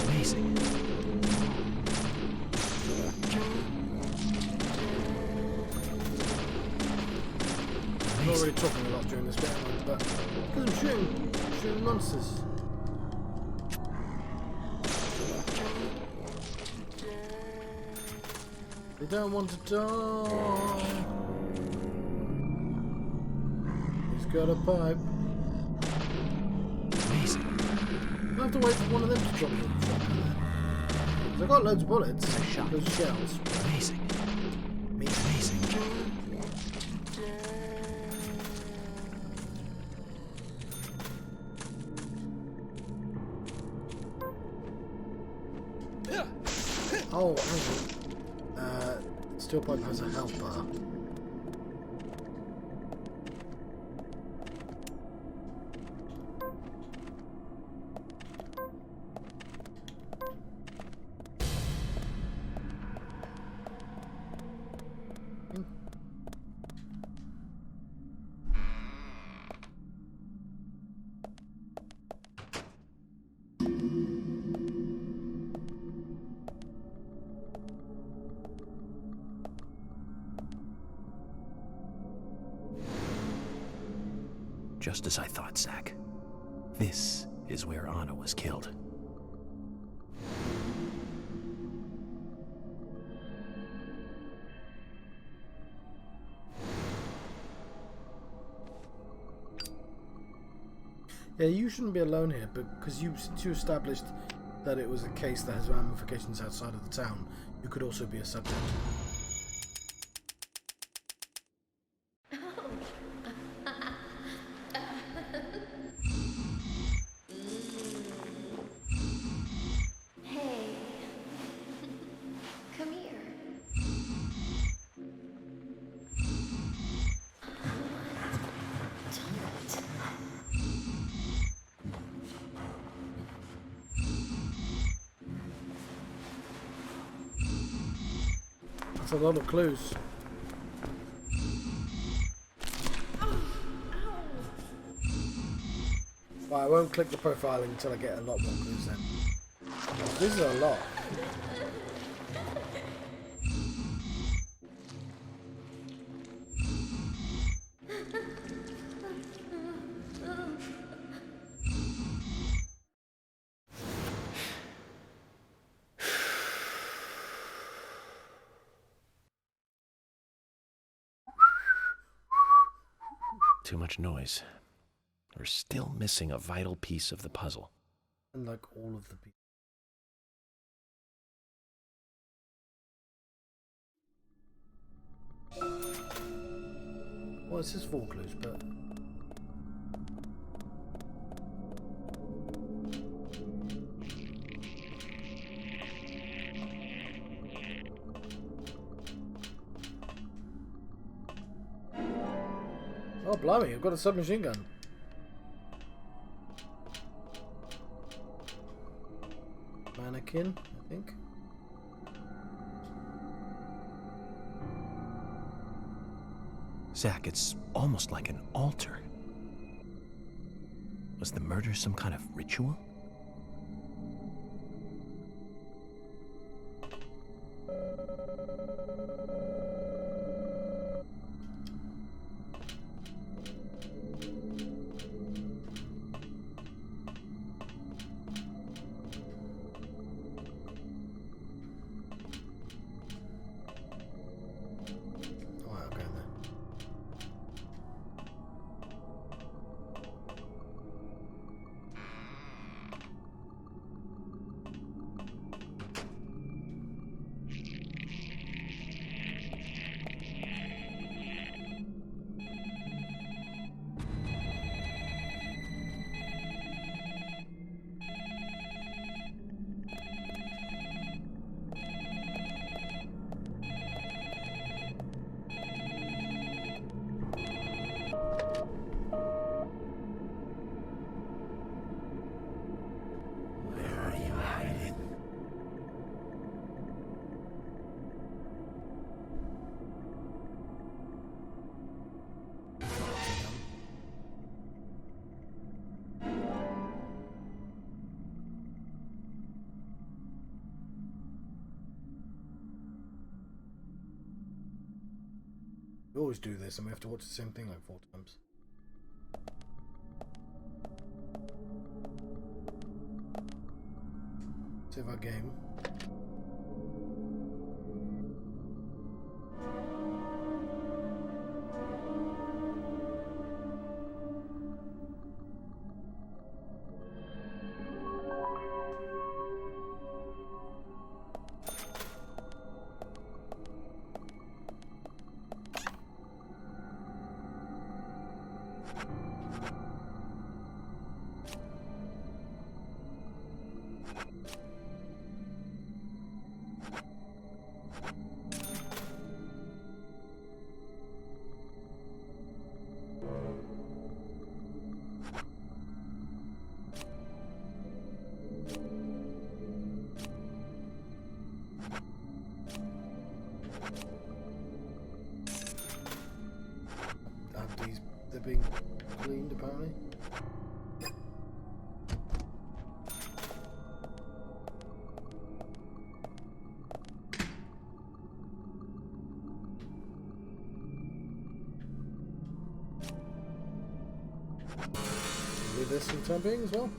Amazing. I'm not really talking a lot during this bit, but because I'm shooting monsters. They don't want to die. He's got a pipe. Amazing. I have to wait for one of them to drop the shotgun. I've got loads of bullets. Nice shot. Those shells. Amazing. Amazing. Oh, hang on. Steel pipe has a health bar. Just as I thought, Zach. This is where Anna was killed. Yeah, you shouldn't be alone here, because you established that it was a case that has ramifications outside of the town. You could also be a subject. Hey. Come here. Don't. That's a lot of clues. Right, I won't click the profiling until I get a lot more clues then. This is a lot. Too much noise. We're still missing a vital piece of the puzzle. And like all of the people. Well, it says 4 clues, but... Oh, blimey, I've got a submachine gun. Mannequin, I think. Zach, it's almost like an altar. Was the murder some kind of ritual? We always do this and we have to watch the same thing like 4 times. Save our game. they're being cleaned apparently. Leave this for the time being as well.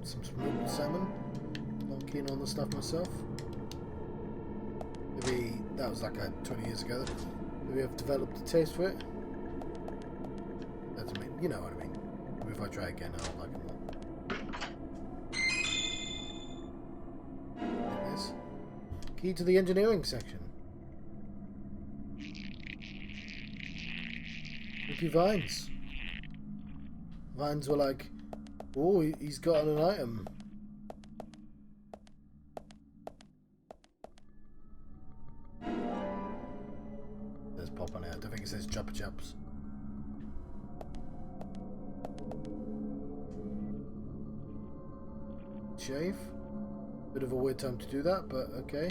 Some smoked salmon. Not keen on the stuff myself. Maybe that was like 20 years ago. Maybe I've developed a taste for it. That's me. You know what I mean. Maybe if I try again, I'll like it more. There it is. Key to the engineering section. Thank you, Vines. Vines were like, oh, he's got an item. There's pop on it. I don't think it says Chopper Chops. Shave. Bit of a weird time to do that, but okay.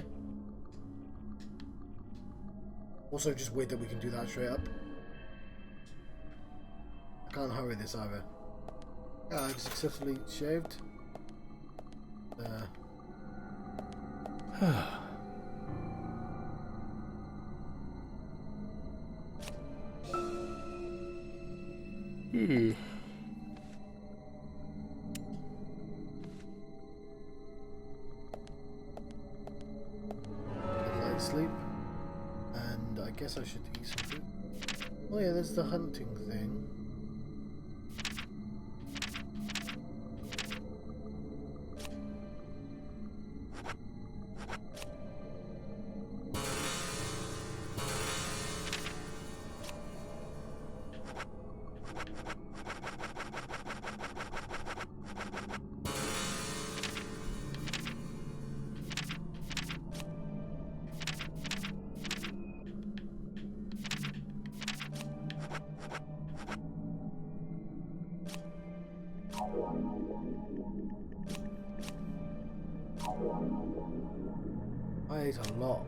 Also just weird that we can do that straight up. I can't hurry this either. I've successfully shaved. Light sleep. And I guess I should eat some food. Oh yeah, there's the hunting thing. I ate a lot.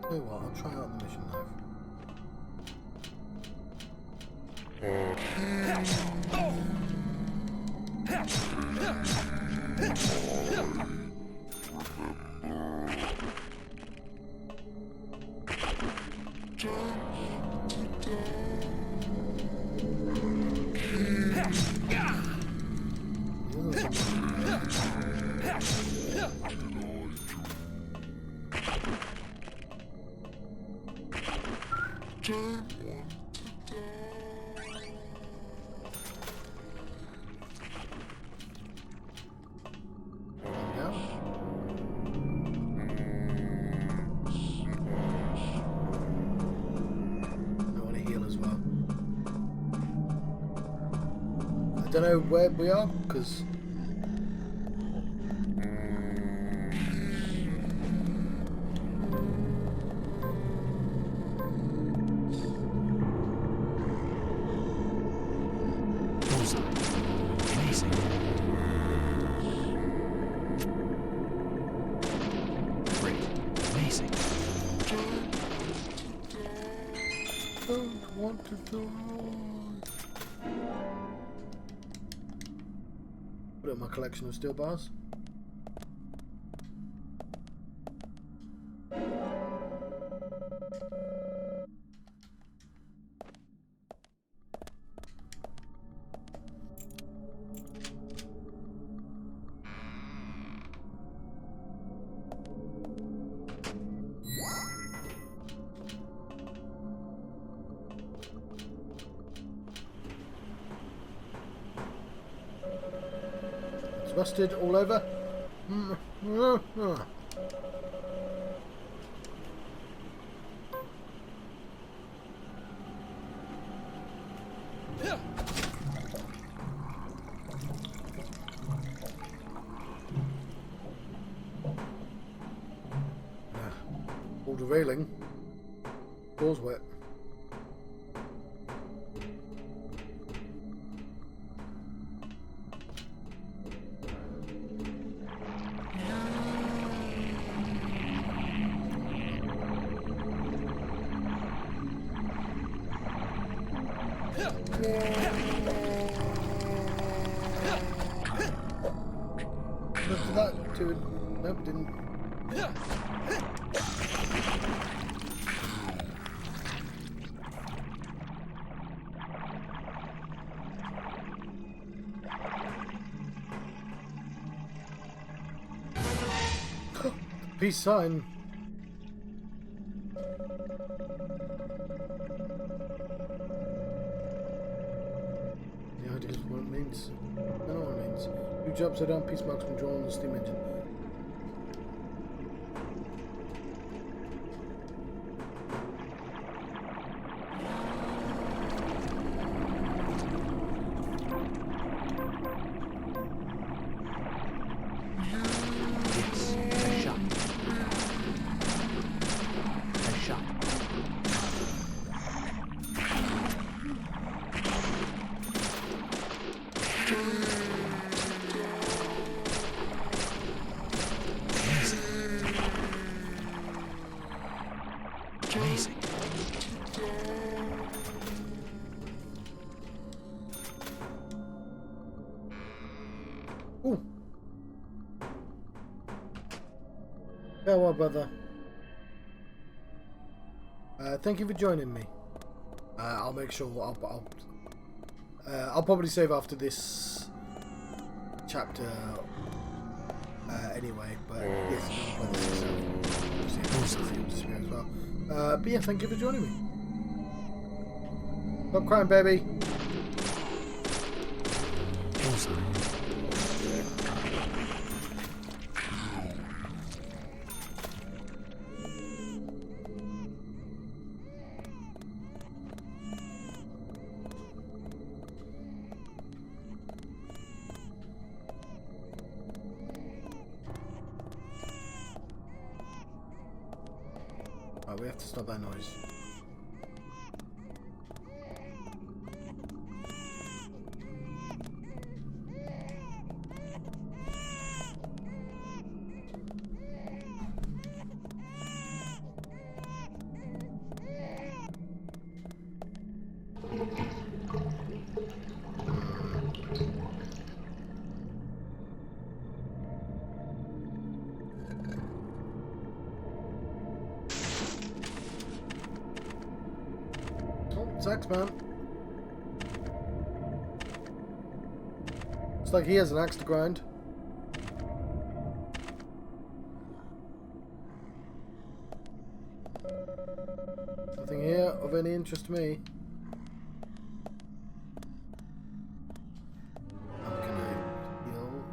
Tell you what, I'll try out the mission knife. I don't know where we are, because don't want to die. Put it in my collection of steel bars. Rusted all over. All the railing. Floor's wet. Look at that, dude. Nope, didn't. Peace sign. The idea is what it means. I know what it means. Huge upside down peace marks from drawn on the steam engine. Amazing. Ooh. Farewell, brother. Thank you for joining me. I'll make sure I'll probably save after this chapter anyway, but yes, I'll play this as well. But yeah, thank you for joining me. Stop crying, baby. Right, we have to stop that noise. Sex man. Looks like he has an axe to grind. Nothing here of any interest to me. How can I heal?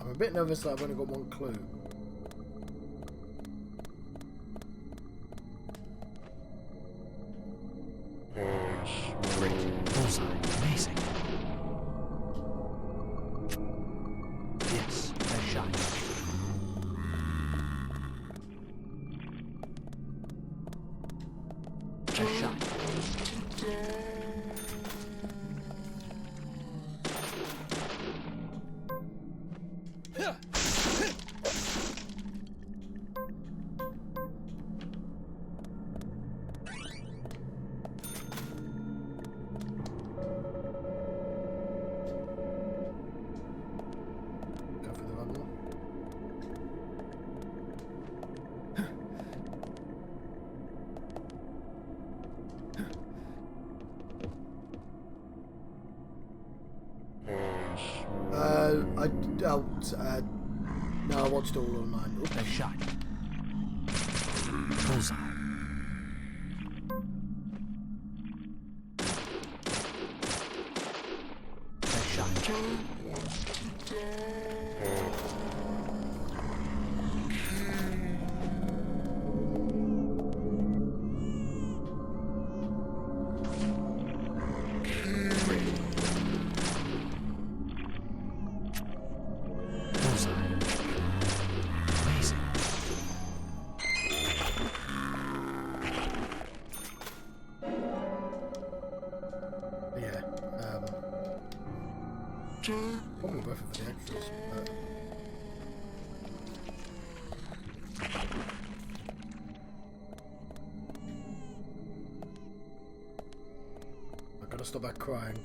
I'm a bit nervous that I've only got one clue. Great. Bullseye. Amazing. Yes, a shot. A shot. Go for the run one. No, I watched it all online. Oops. A shot. Bullseye. A shot. Bullseye. Amazing. Yeah. Probably both of the extras. I gotta stop that crying.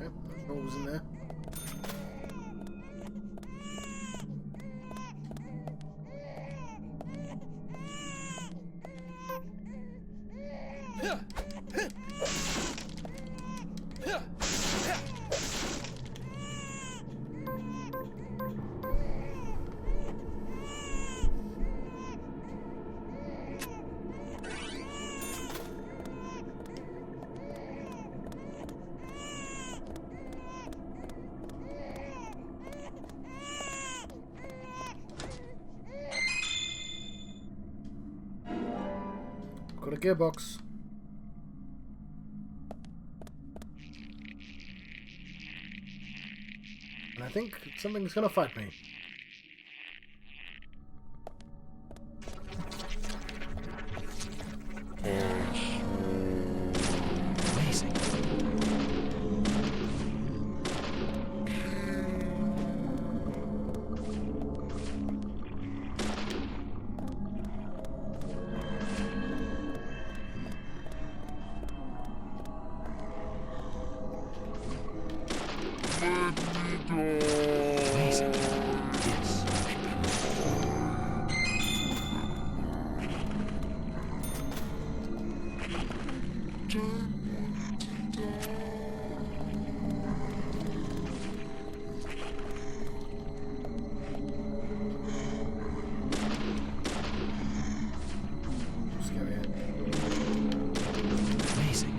Okay, that's what was in there. Got a gearbox. And I think something's gonna fight me. Amazing. Amazing. Yes. Scary. Amazing.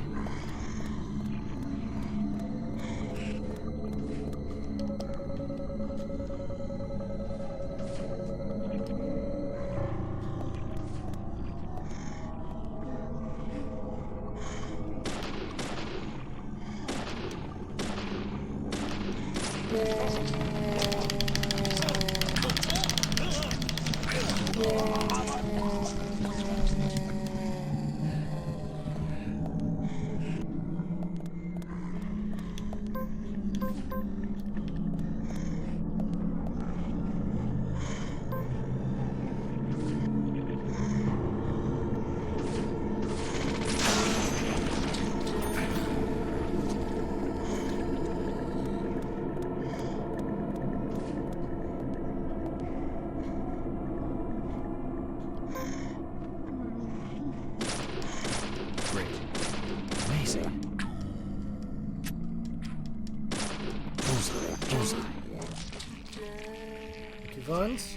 Vines.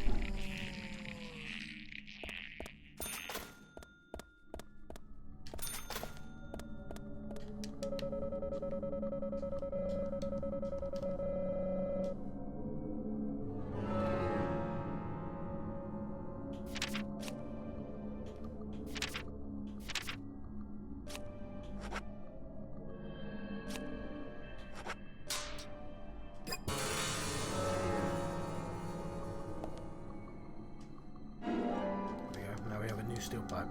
Now we have a new steel pipe.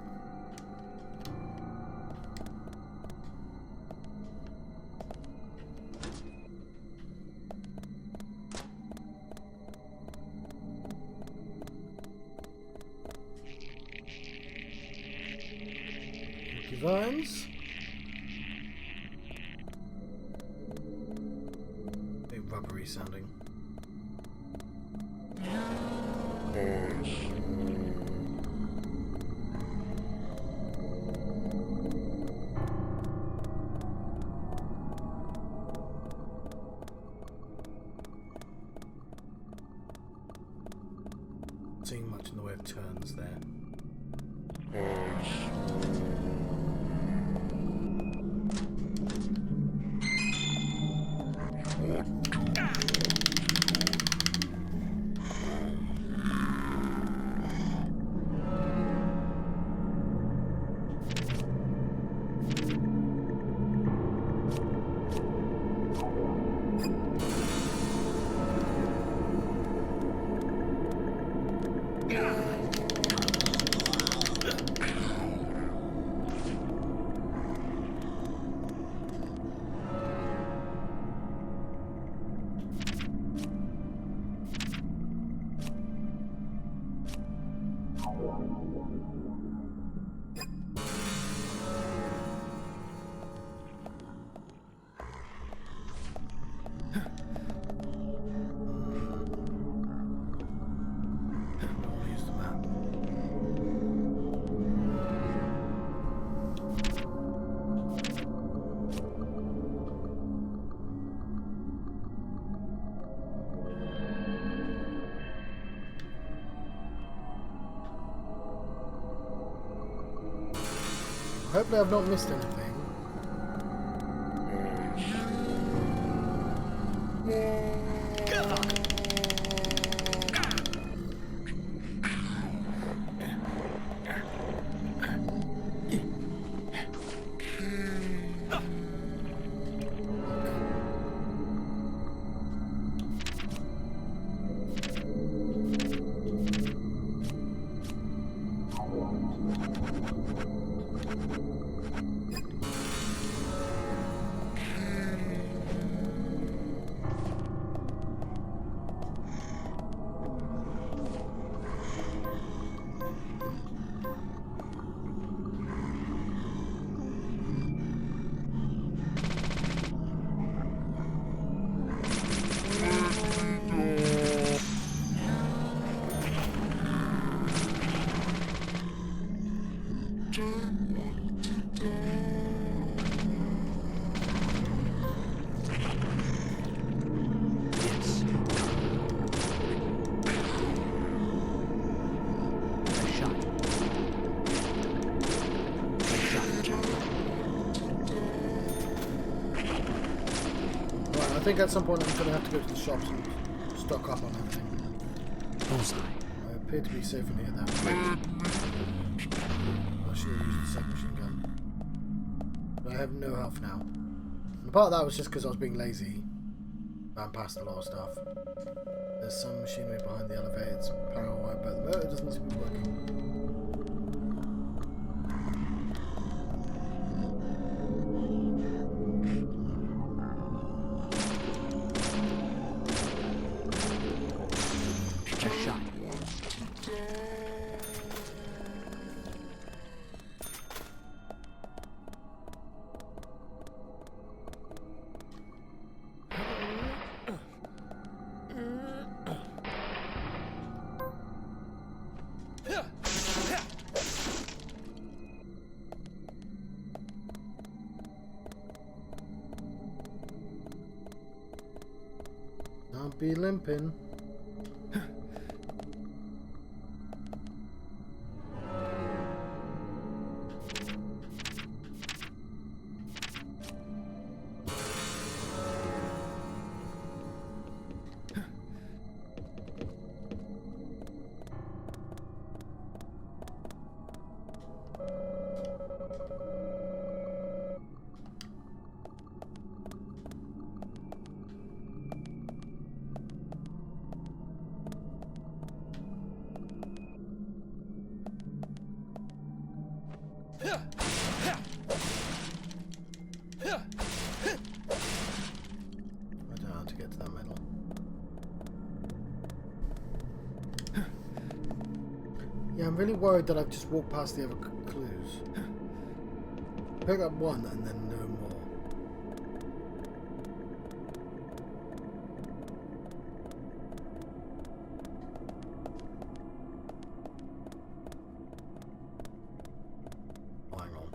Vines. Very rubbery sounding. Seeing much in the way of turns there. Hopefully I've not missed anything. I think at some point I'm going to have to go to the shops and stock up on everything. Bullseye. I appear to be safe in here though. I should have used the submachine gun. But I have no health now. And part of that was just because I was being lazy. Ran past a lot of stuff. There's some machinery behind the elevator. It's power wire, but the motor doesn't seem to be working. Don't be limping. I don't know how to get to that medal. Yeah, I'm really worried that I've just walked past the other clues. Pick up one and then no more. Hang on.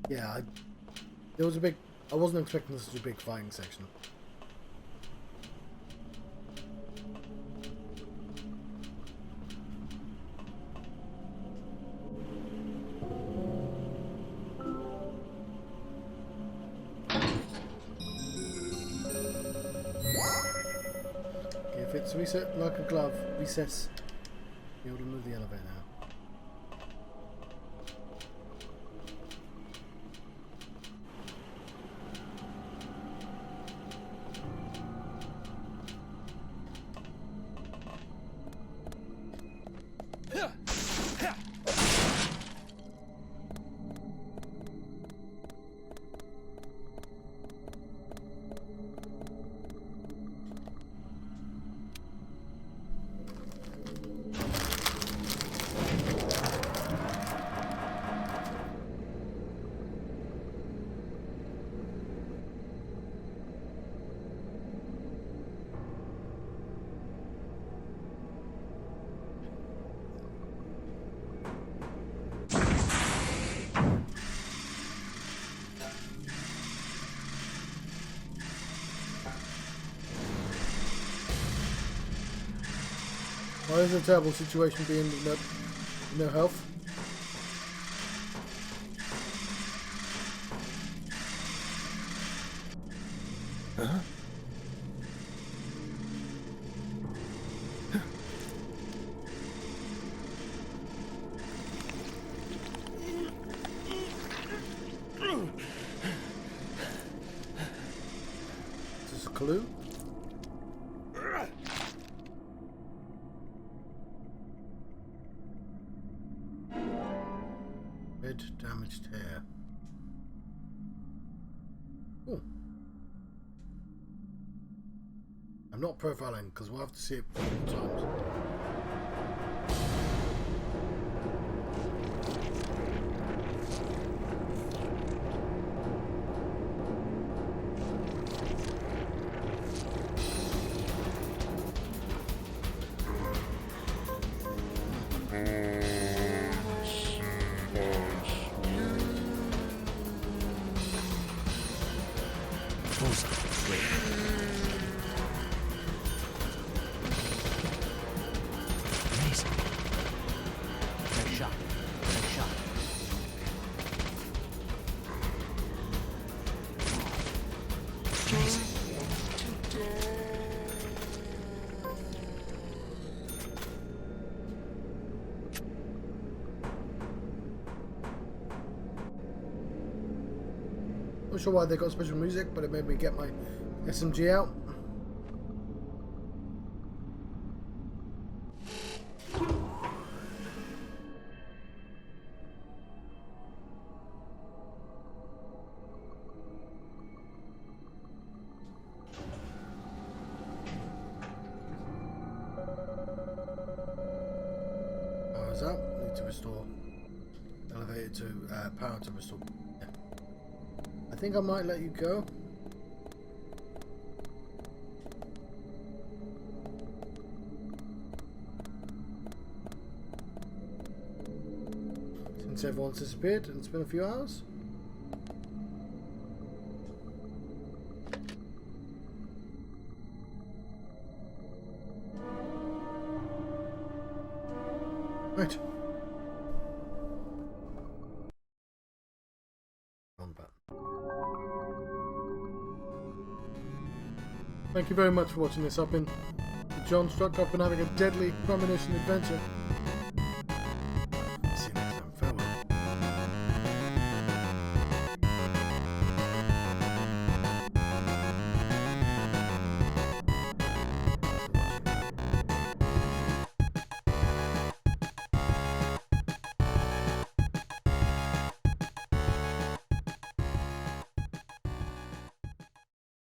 Yeah, there was a big... I wasn't expecting this to be a big fighting section. Okay, if it's reset like a glove, recess, be able to move the elevator now. Why is it a terrible situation being with no health? Huh? Is this a clue? Red damaged hair. Oh. I'm not profiling because we'll have to see it multiple times. Not sure why they got special music, but it made me get my SMG out. Power's up. Need to restore. Elevator to power to restore. Yeah. I think I might let you go. Since everyone's disappeared and it's been a few hours. Right. Thank you very much for watching this. I've been John Struck. I've been having a deadly premonition adventure.